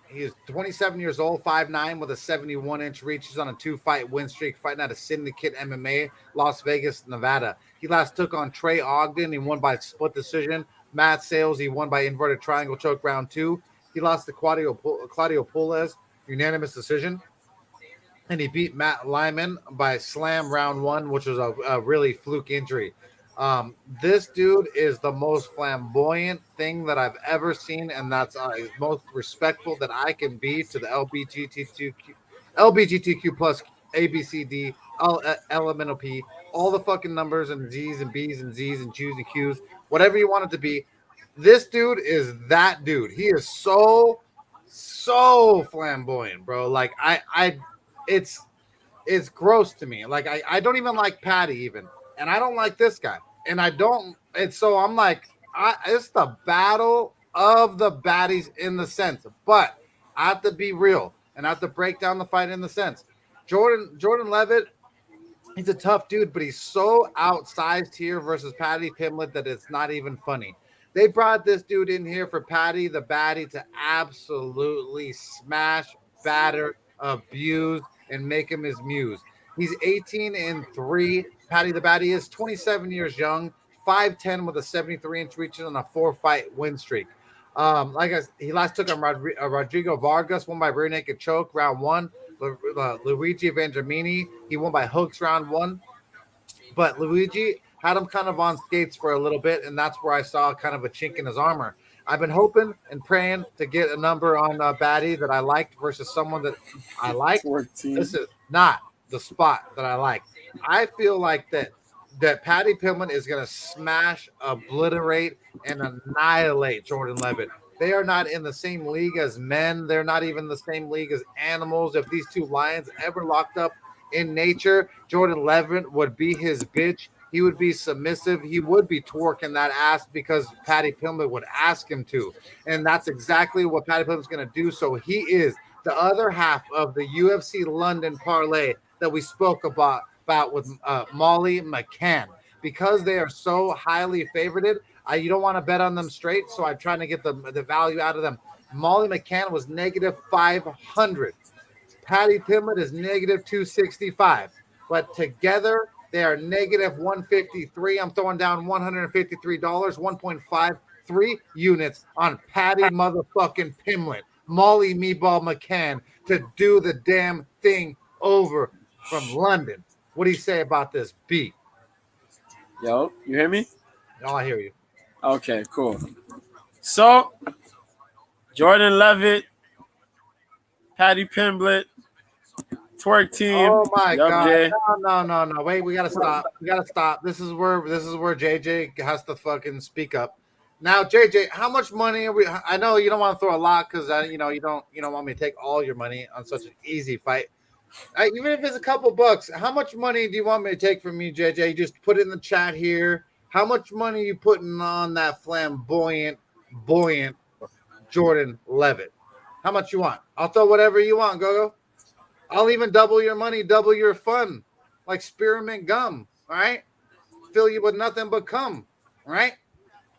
He is 27 years old, 5'9", with a 71-inch reach. He's on a 2-fight win streak, fighting out of Syndicate MMA, Las Vegas, Nevada. He last took on Trey Ogden. He won by split decision. Matt Sales, he won by inverted triangle choke round 2. He lost to Claudio Puelles, unanimous decision. And he beat Matt Lyman by slam round 1, which was a really fluke injury. This dude is the most flamboyant thing that I've ever seen, and that's most respectful that I can be to the LGBTQ plus ABCD, elemental P, all the fucking numbers and Z's and B's and Z's and Q's and Q's, whatever you want it to be. This dude is that dude. He is so flamboyant, bro. Like it's gross to me. Like I don't even like Paddy even, and I don't like this guy. And I don't, and so I'm like, it's the battle of the baddies in the sense, but I have to be real and I have to break down the fight in the sense. Jordan Levitt, he's a tough dude, but he's so outsized here versus Paddy Pimblett that it's not even funny. They brought this dude in here for Paddy the Baddy to absolutely smash, batter, abuse, and make him his muse. He's 18-3. Paddy the Baddy is 27 years young, 5'10" with a 73-inch reach on a 4-fight win streak. He last took on Rodrigo Vargas, won by rear naked choke, round 1. Luigi Vendramini, he won by hooks, round 1. But Luigi had him kind of on skates for a little bit, and that's where I saw kind of a chink in his armor. I've been hoping and praying to get a number on Baddy that I liked versus someone that I like. 14. This is not the spot that I like. I feel like that Paddy Pimblett is going to smash, obliterate, and annihilate Jordan Levitt. They are not in the same league as men. They're not even the same league as animals. If these two lions ever locked up in nature, Jordan Levitt would be his bitch. He would be submissive. He would be twerking that ass because Paddy Pimblett would ask him to. And that's exactly what Paddy Pimblett's going to do. So he is the other half of the UFC London parlay that we spoke about with Molly Mccann. Because they are so highly favorited, you don't want to bet on them straight, so I'm trying to get the value out of them. Molly Mccann was negative 500. Paddy Pimblett is negative 265. But together, they are negative 153. I'm throwing down $153, 1.53 units on Paddy motherfucking Pimblett, Molly Meatball McCann, to do the damn thing over from London. What do you say about this, B? Yo, you hear me? Oh, I hear you. Okay, cool. So, Jordan Levitt, Paddy Pimblett, twerk team. Oh my God! Jay. No! Wait, we gotta stop. This is where JJ has to fucking speak up. Now, JJ, how much money are we? I know you don't want to throw a lot because you don't want me to take all your money on such an easy fight. Even if it's a couple bucks, how much money do you want me to take from you, JJ? Just put it in the chat here. How much money are you putting on that flamboyant, buoyant Jordan Levitt? How much you want? I'll throw whatever you want, Gogo. I'll even double your money, double your fun, like spearmint gum. All right, fill you with nothing but cum. All right.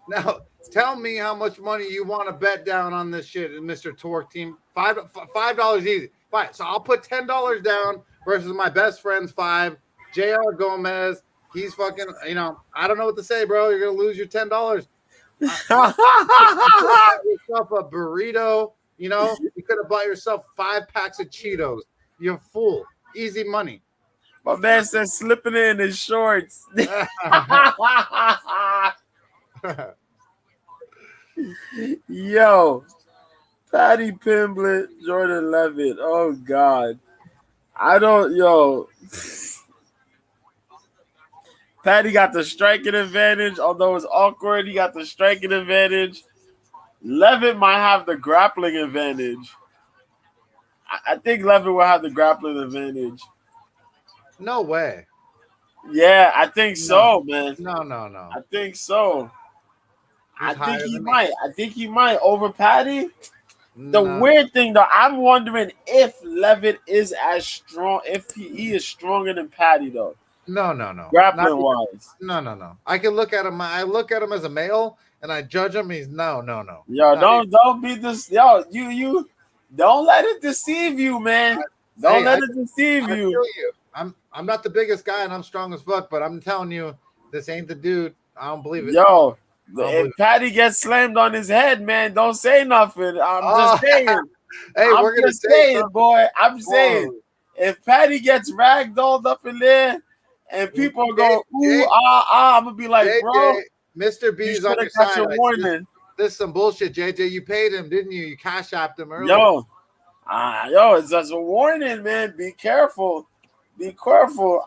Now, tell me how much money you want to bet down on this shit, Mr. Torque Team. $5 easy. Fine. So I'll put $10 down versus my best friend's $5. JR Gomez. He's fucking. I don't know what to say, bro. You're gonna lose your $10. bought yourself a burrito. You know, you could have bought yourself 5 packs of Cheetos. You're a fool. Easy money. My man said slipping it in his shorts. Yo, Paddy Pimblett, Jordan Levitt. Oh God, Paddy got the striking advantage, although it's awkward. He got the striking advantage. Levitt might have the grappling advantage. I think Levitt will have the grappling advantage. No way. Yeah, I think so, man. No. I think so. He's I think he might over Paddy. The No. weird thing, though, I'm wondering if Levitt is as strong, if he is stronger than Paddy, though. No. Grappling wise. No. I can look at him. I look at him as a male, and I judge him. He's no. Yo, don't be this. Yo, you don't let it deceive you, man. Don't let it deceive I you. feel you. I'm not the biggest guy, and I'm strong as fuck. But I'm telling you, this ain't the dude. I don't believe it. Yo, if Paddy gets slammed on his head, man, don't say nothing. I'm just saying. Hey, we're gonna say something. Boy. I'm saying. If Paddy gets ragdolled up in there and people are going, ooh, I'm going to be like, bro, Mr. B's on your side. Warning. This is some bullshit, JJ. You paid him, didn't you? You cash apped him earlier. Yo, it's just a warning, man. Be careful. Be careful.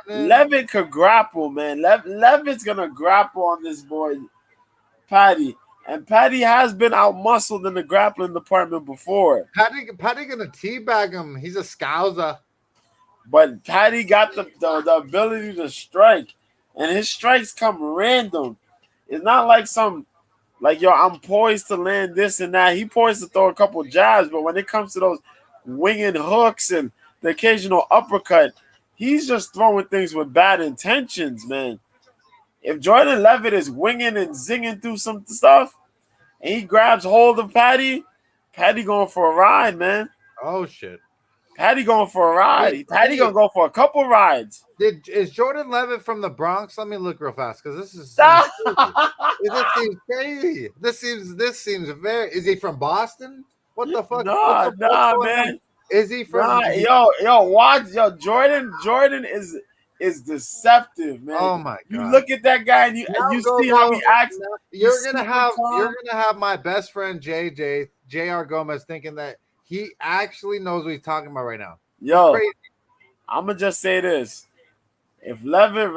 Levitt could grapple, man. Levitt's going to grapple on this boy, Paddy. And Paddy has been out-muscled in the grappling department before. Paddy gonna teabag him. He's a scouser. But Paddy got the ability to strike. And his strikes come random. It's not like I'm poised to land this and that. He poised to throw a couple jabs, but when it comes to those winging hooks and the occasional uppercut, he's just throwing things with bad intentions, man. If Jordan Levitt is winging and zinging through some stuff and he grabs hold of Paddy going for a ride, man. Oh, shit. Paddy going for a ride. Paddy going to go for a couple rides. Is Jordan Levitt from the Bronx? Let me look real fast because this is seems crazy. This seems very. Is he from Boston? What the fuck? Nah, man. Is he from? Watch, Jordan is deceptive, man. Oh my god! You look at that guy and you see how he acts. You're gonna have my best friend JR Gomez thinking that he actually knows what he's talking about right now. Yo, I'm gonna just say this: if Levitt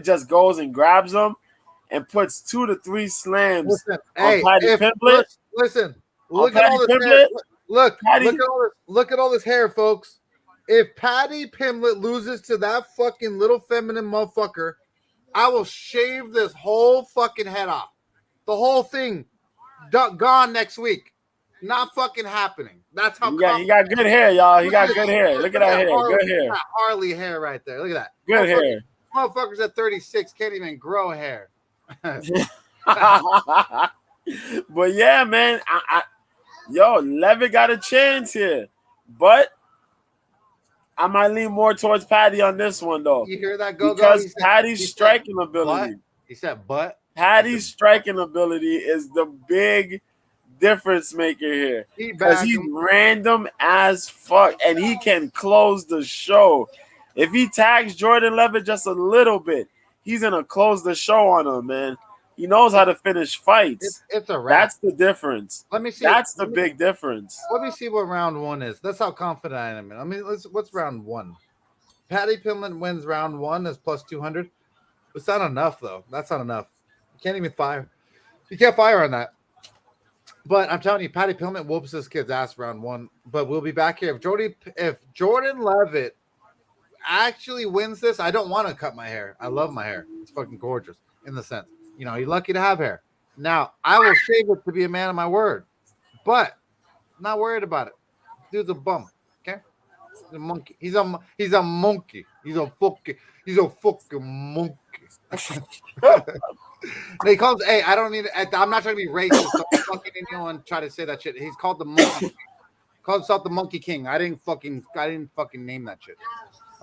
just goes and grabs him and puts 2 to 3 slams on Paddy Pimblett. Listen, look at all this hair. Look at all this hair, folks. If Paddy Pimblett loses to that fucking little feminine motherfucker, I will shave this whole fucking head off. The whole thing gone next week. Not fucking happening. That's how he got good hair, y'all. He got good hair. Look at that hair. Good hair. Harley hair right there. Look at that. Good hair. Motherfuckers at 36 can't even grow hair. But yeah, man. Levitt got a chance here. But I might lean more towards Paddy on this one, though. You hear that, Go-Go? Because Paddy's striking ability. He said, but? Paddy's striking ability is the big difference maker here. Because he's random as fuck, and he can close the show. If he tags Jordan Levitt just a little bit, he's going to close the show on him, man. He knows how to finish fights. It's a wrap. That's the difference. Let me see. That's the big difference. Let me see what round 1 is. That's how confident I am. I mean, what's round 1? Paddy Pimblett wins round 1 is plus 200. It's not enough, though. That's not enough. You can't even fire. You can't fire on that. But I'm telling you, Paddy Pimblett whoops this kid's ass round 1. But we'll be back here. If Jordan Levitt actually wins this, I don't want to cut my hair. I love my hair. It's fucking gorgeous in the sense. You know, you're lucky to have hair. Now, I will shave it to be a man of my word, but I'm not worried about it. Dude's a bum, okay? He's a monkey. He's a monkey. He's a fucking monkey. They call him, hey, I don't need it. I'm not trying to be racist. Don't fucking anyone try to say that shit. He's called the monkey. Called himself the Monkey King. I didn't fucking name that shit.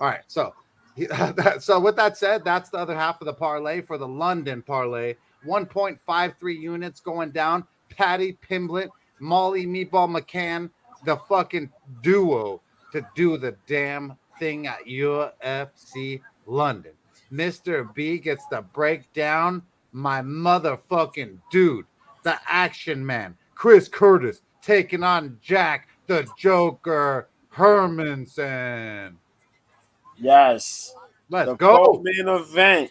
All right, so So with that said, that's the other half of the parlay for the London parlay. 1.53 units going down. Paddy Pimblett, Molly Meatball McCann, the fucking duo to do the damn thing at UFC London. Mr. B gets the breakdown. My motherfucking dude, the action man, Chris Curtis, taking on Jack the Joker Hermanson. Yes. Let's The go. main event.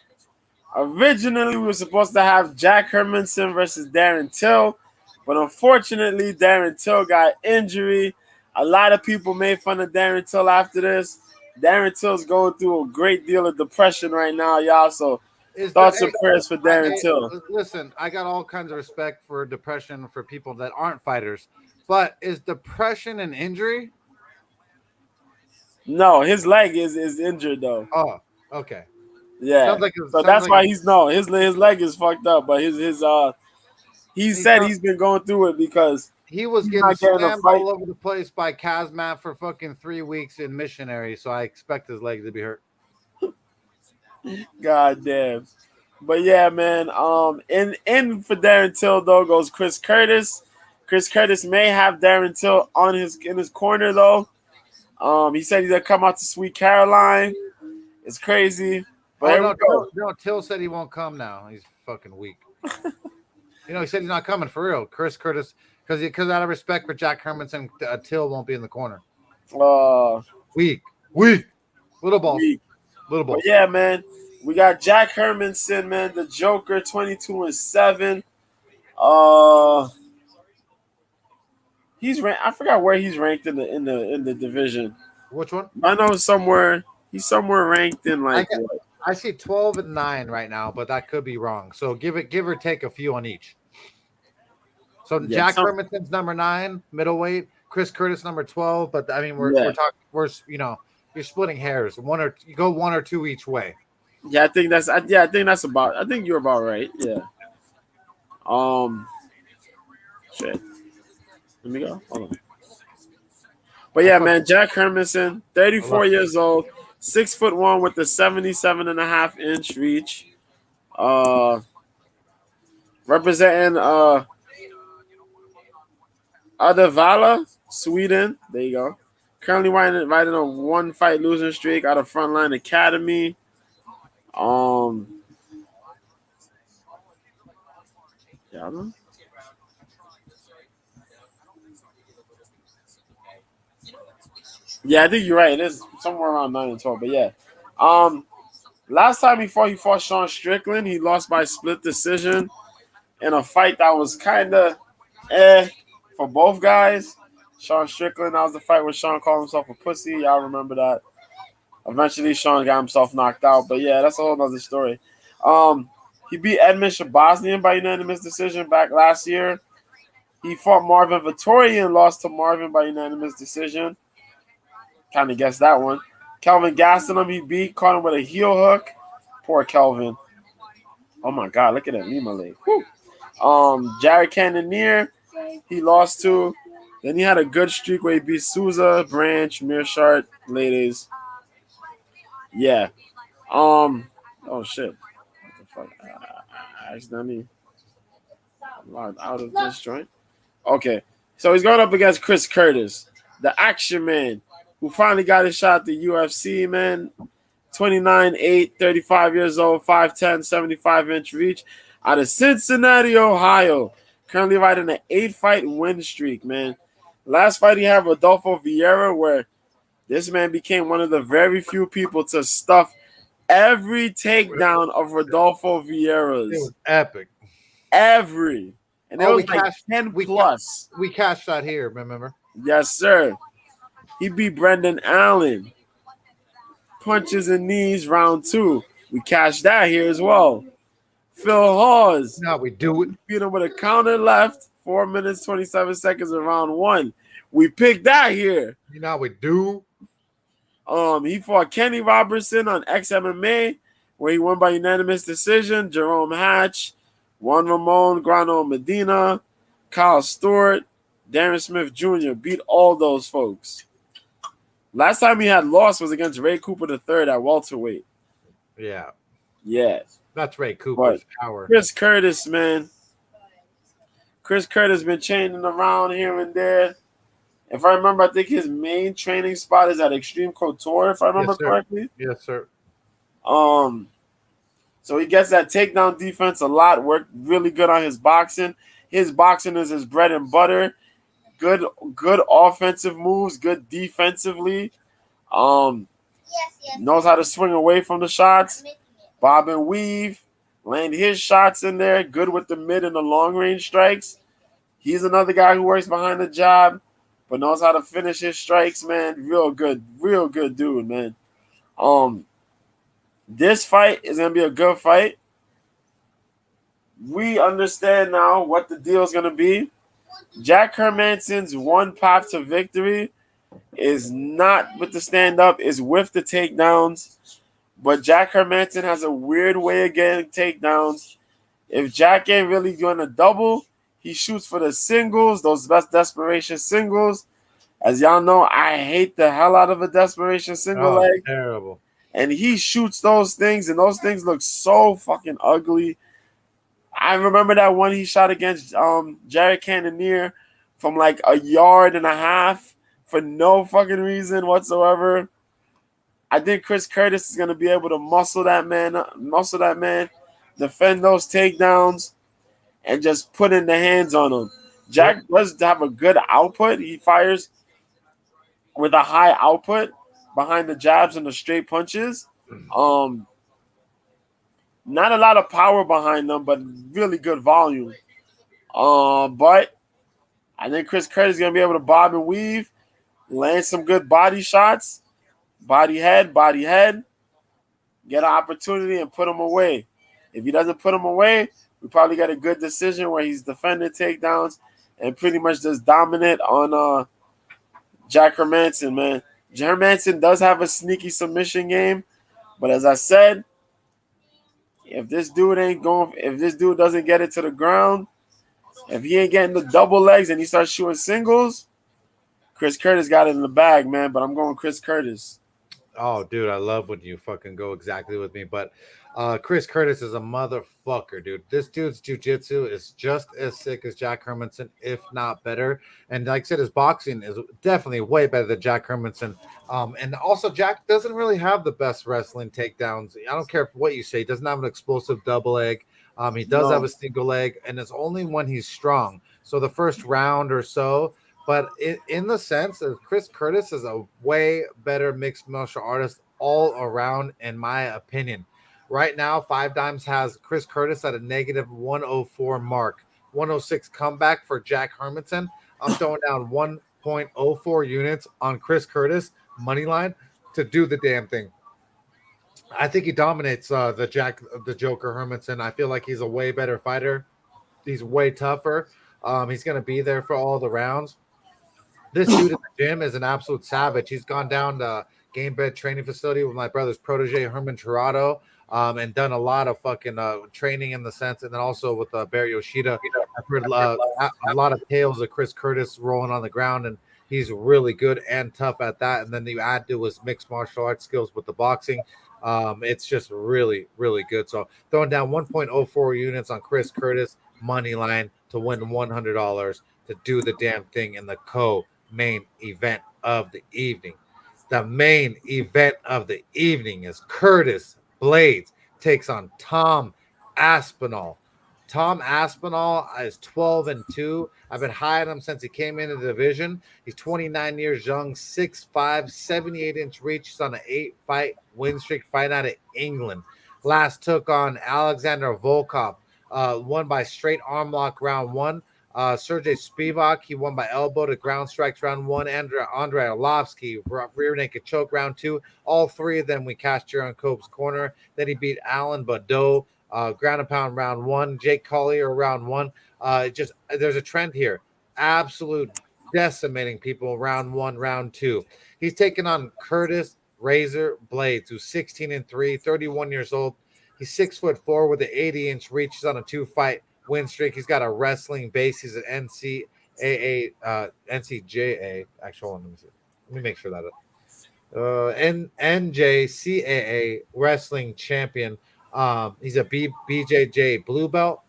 Originally, we were supposed to have Jack Hermanson versus Darren Till, but unfortunately, Darren Till got injury. A lot of people made fun of Darren Till after this. Darren Till's going through a great deal of depression right now, y'all. So, thoughts and prayers for Darren Till. Listen, I got all kinds of respect for depression for people that aren't fighters, but is depression an injury? No, his leg is injured though. Oh, okay. Yeah. So that's why his leg is fucked up. But he said he's been going through it because he was getting slammed all over the place by Hazmatic for fucking 3 weeks in missionary. So I expect his leg to be hurt. God damn. But yeah, man. In for Darren Till though goes Chris Curtis. Chris Curtis may have Darren Till in his corner though. He said he's gonna come out to Sweet Caroline. It's crazy. But Till said he won't come now. He's fucking weak. He said he's not coming for real. Chris Curtis, because out of respect for Jack Hermanson, Till won't be in the corner. Weak, little ball. But yeah, man, we got Jack Hermanson, man, the Joker, 22-7. He's ranked. I forgot where he's ranked in the division. Which one? I know he's somewhere ranked in like. I see 12-9 right now, but that could be wrong. So give or take a few on each. So Jack Hermanson's number 9, middleweight. Chris Curtis number 12. But I mean, we're talking. You're splitting hairs. You go 1 or 2 each way. Yeah, I think that's about. I think you're about right. Yeah. Shit. Let me go. Hold on. But yeah, man, Jack Hermanson, 34 years old, 6'1" with the 77.5-inch reach. Representing Uddevalla, Sweden. There you go. Currently riding a 1-fight losing streak out of Frontline Academy. Yeah, I think you're right. It is somewhere around 9 and 12. But yeah. Last time he fought Sean Strickland, he lost by split decision in a fight that was kind of for both guys. Sean Strickland, that was the fight where Sean called himself a pussy. Y'all remember that. Eventually, Sean got himself knocked out. But yeah, that's a whole other story. He beat Edmund Shabaznian by unanimous decision back last year. He fought Marvin Vettori and lost to Marvin by unanimous decision. Kind of guessed that one. Kelvin Gastelum, he beat, caught him with a heel hook. Poor Kelvin. Oh my God, look at that knee, my leg. Jared Cannonier, he lost to. Then he had a good streak where he beat Souza, Branch, Mearshart, Blaydes. Yeah. Oh shit. What the fuck? I accidentally logged out of this joint. Okay. So he's going up against Chris Curtis, the action man, who finally got his shot at the UFC, man. 29'8", 35 years old, 5'10", 75-inch reach out of Cincinnati, Ohio. Currently riding an 8-fight win streak, man. Last fight he had Rodolfo Vieira, where this man became one of the very few people to stuff every takedown of Rodolfo Vieira's. It was epic. Every. And it was like 10 plus. We cashed that here, remember? Yes, sir. He beat Brendan Allen. Punches and knees, round 2. We cashed that here as well. Phil Hawes. Now we do it. Beat him with a counter left. 4 minutes, 27 seconds in round 1. We picked that here. Now we do. He fought Kenny Robertson on XMMA, where he won by unanimous decision. Jerome Hatch, Juan Ramon, Grano Medina, Kyle Stewart, Darren Smith Jr. beat all those folks. Last time he had lost was against Ray Cooper III at welterweight. Yeah. Yes. That's Ray Cooper's power. Chris Curtis, man. Chris Curtis been changing around here and there. If I remember, I think his main training spot is at Extreme Couture, if I remember correctly. Yes, sir. So he gets that takedown defense a lot. Worked really good on his boxing. His boxing is his bread and butter. Good offensive moves, good defensively. Knows how to swing away from the shots, bob and weave, land his shots in there. Good with the mid and the long range strikes. He's another guy who works behind the jab, but knows how to finish his strikes, man. Real good dude, man. This fight is gonna be a good fight. We understand now what the deal is gonna be. Jack Hermanson's one path to victory is not with the stand-up, is with the takedowns. But Jack Hermanson has a weird way of getting takedowns. If Jack ain't really doing a double, he shoots for the singles, those best desperation singles. As y'all know, I hate the hell out of a desperation single leg. Terrible. And he shoots those things, and those things look so fucking ugly. I remember that one he shot against Jared Cannonier from like a yard and a half for no fucking reason whatsoever. I think Chris Curtis is going to be able to muscle that man, defend those takedowns, and just put in the hands on him. Jack does have a good output. He fires with a high output behind the jabs and the straight punches. Not a lot of power behind them, but really good volume. But I think Chris Curtis is going to be able to bob and weave, land some good body shots, body head, get an opportunity and put him away. If he doesn't put him away, we probably get a good decision where he's defending takedowns and pretty much just dominant on Jack Hermanson, man. Hermanson does have a sneaky submission game, but as I said, if this dude doesn't get it to the ground, if he ain't getting the double legs and he starts shooting singles, Chris Curtis got it in the bag, man. But I'm going Chris Curtis. Oh, dude, I love when you fucking go exactly with me. But Chris Curtis is a motherfucker, dude. This dude's jiu-jitsu is just as sick as Jack Hermanson, if not better. And like I said, his boxing is definitely way better than Jack Hermanson. And also, Jack doesn't really have the best wrestling takedowns. I don't care what you say. He doesn't have an explosive double leg. He does have a single leg, and it's only when he's strong. So the first round or so. But in the sense of Chris Curtis is a way better mixed martial artist all around, in my opinion. Right now, Five Dimes has Chris Curtis at a negative 104 mark. 106 comeback for Jack Hermanson. I'm throwing down 1.04 units on Chris Curtis money line to do the damn thing. I think he dominates the Joker Hermanson. I feel like he's a way better fighter. He's way tougher. He's going to be there for all the rounds. This dude in the gym is an absolute savage. He's gone down to Game Bed Training Facility with my brother's protege, Herman Tirado, and done a lot of fucking training in the sense, and then also with Barry Yoshida. I've heard a lot of tales of Chris Curtis rolling on the ground, and he's really good and tough at that. And then you add to his mixed martial arts skills with the boxing. It's just really, really good. So throwing down 1.04 units on Chris Curtis money line to win $100 to do the damn thing in the main event of the evening. The main event of the evening is Curtis Blaydes takes on Tom Aspinall. Tom Aspinall is 12-2. I've been high on him since he came into the division. He's 29 years young, 6'5", 78-inch reach. He's on an 8-fight win streak, fighting out of England. Last took on Alexander Volkov, won by straight arm lock round 1. Sergey Spivak, he won by elbow to ground strikes round 1. Andrei Arlovsky, rear naked choke round 2. All three of them we cashed here on Cope's corner. Then he beat Alan Badeau, ground and pound round 1. Jake Collier round 1. There's a trend here. Absolute decimating people round 1, round 2. He's taking on Curtis Razor Blaydes, who's 16-3, 31 years old. He's 6'4" with an 80-inch reach. He's on a 2-fight win streak. He's got a wrestling base. He's an NCJA. Actually, let me make sure that NJCAA wrestling champion. He's a BJJ blue belt,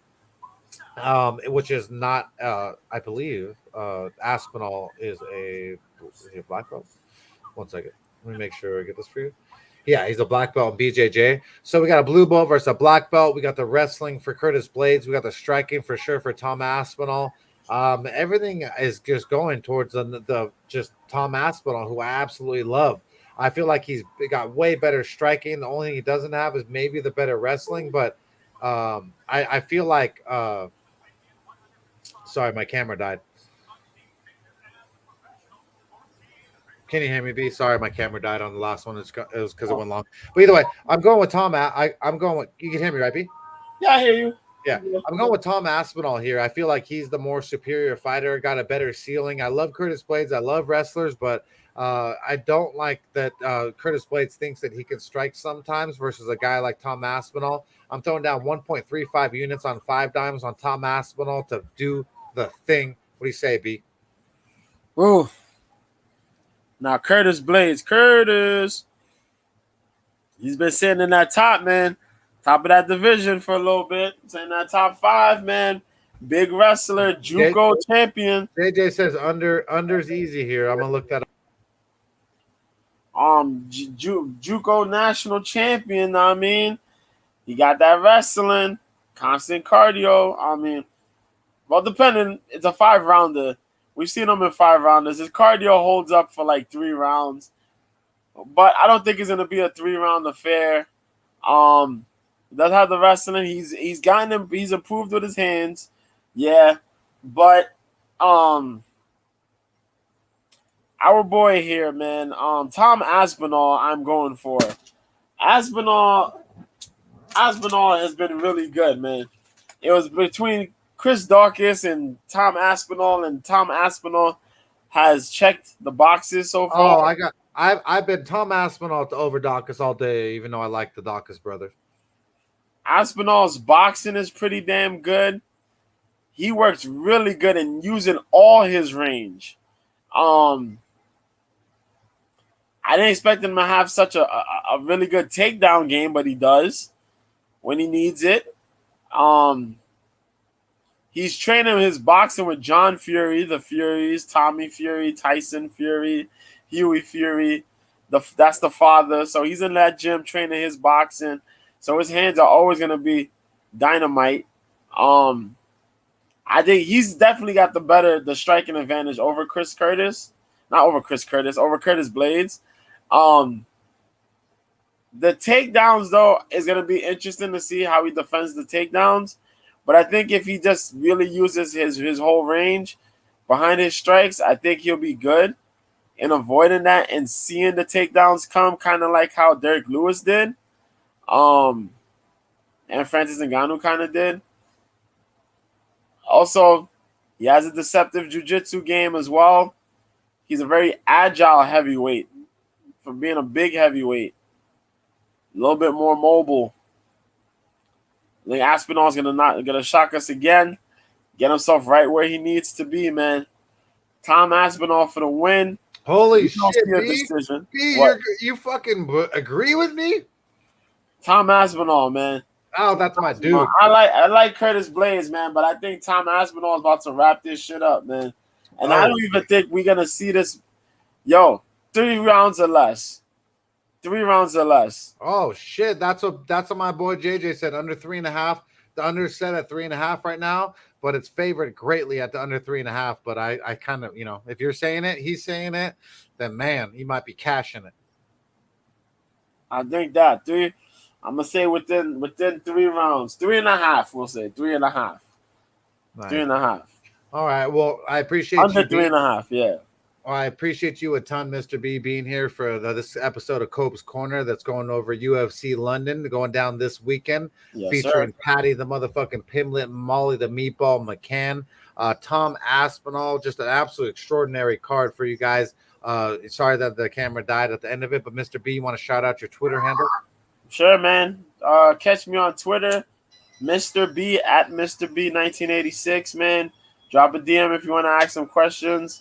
which is not, I believe, Aspinall is a black belt. One second, let me make sure I get this for you. Yeah, he's a black belt in BJJ. So we got a blue belt versus a black belt. We got the wrestling for Curtis Blaydes. We got the striking for sure for Tom Aspinall. Everything is just going towards the just Tom Aspinall, who I absolutely love. I feel like he's got way better striking. The only thing he doesn't have is maybe the better wrestling. But I feel like sorry, my camera died. Can you hear me, B? Sorry, my camera died on the last one. It was because it went long. But either way, I'm going with Tom. I'm going with, you can hear me, right, B? Yeah, I hear you. Yeah, I'm going with Tom Aspinall here. I feel like he's the more superior fighter, got a better ceiling. I love Curtis Blaydes. I love wrestlers, but I don't like that Curtis Blaydes thinks that he can strike sometimes versus a guy like Tom Aspinall. I'm throwing down 1.35 units on 5 dimes on Tom Aspinall to do the thing. What do you say, B? Ooh. Now, Curtis Blaydes. He's been sitting in that top, man. Top of that division for a little bit. It's in that top 5, man. Big wrestler, JUCO champion. JJ says under's easy here. I'm gonna look that up. JUCO national champion. I mean, he got that wrestling, constant cardio. I mean, well, depending, it's a 5-rounder. We've seen him in 5-rounders. His cardio holds up for like 3 rounds, but I don't think it's gonna be a 3-round affair. He does have the wrestling. He's gotten him. He's improved with his hands, yeah. But our boy here, man, Tom Aspinall, I'm going for. Aspinall has been really good, man. It was between Chris Dawkins and Tom Aspinall, and Tom Aspinall has checked the boxes so far. Oh, I've been Tom Aspinall over Dawkins all day, even though I like the Dawkins brothers. Aspinall's boxing is pretty damn good. He works really good in using all his range. I didn't expect him to have such a really good takedown game, but he does when he needs it. He's training his boxing with John Fury, the Furies, Tommy Fury, Tyson Fury, Huey Fury. That's the father. So he's in that gym training his boxing. So his hands are always going to be dynamite. I think he's definitely got the striking advantage over Chris Curtis. Not over Chris Curtis, over Curtis Blaydes. The takedowns, though, is going to be interesting to see how he defends the takedowns. But I think if he just really uses his whole range behind his strikes, I think he'll be good in avoiding that and seeing the takedowns come, kind of like how Derek Lewis did. And Francis Ngannou kind of did. Also, he has a deceptive jiu-jitsu game as well. He's a very agile heavyweight from being a big heavyweight. A little bit more mobile. I think Aspinall's gonna shock us again. Get himself right where he needs to be, man. Tom Aspinall for the win. Holy shit, B, you fucking agree with me? Tom Aspinall, man. Oh, that's my dude. I like Curtis Blaydes, man, but I think Tom Aspinall is about to wrap this shit up, man. And I don't even think we're gonna see this. 3 rounds or less. 3 rounds or less. Oh shit, that's what my boy JJ said. Under 3.5. The under is set at 3.5 right now, but it's favored greatly at the under 3.5. But I kind of, if you're saying it, he's saying it, then man, he might be cashing it. I think that I'm gonna say within 3 rounds, 3.5. We'll say 3.5. Nice. 3.5. All right. Well, I appreciate under 3.5. Yeah. Well, I appreciate you a ton, Mr. B, being here for this episode of Cope's Corner that's going over UFC London, going down this weekend, featuring Paddy the motherfucking Pimblett, Molly the Meatball, Mccann, Tom Aspinall. Just an absolute extraordinary card for you guys. Sorry that the camera died at the end of it, but Mr. B, you want to shout out your Twitter handle? Sure, man. Catch me on Twitter, Mr. B at Mr. B 1986, man. Drop a DM if you want to ask some questions.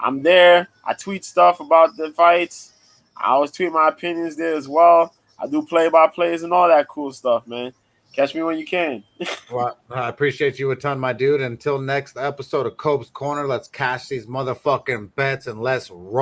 I'm there. I tweet stuff about the fights. I always tweet my opinions there as well. I do play-by-plays and all that cool stuff, man. Catch me when you can. Well, I appreciate you a ton, my dude. Until next episode of Cope's Corner, let's cash these motherfucking bets and let's roll.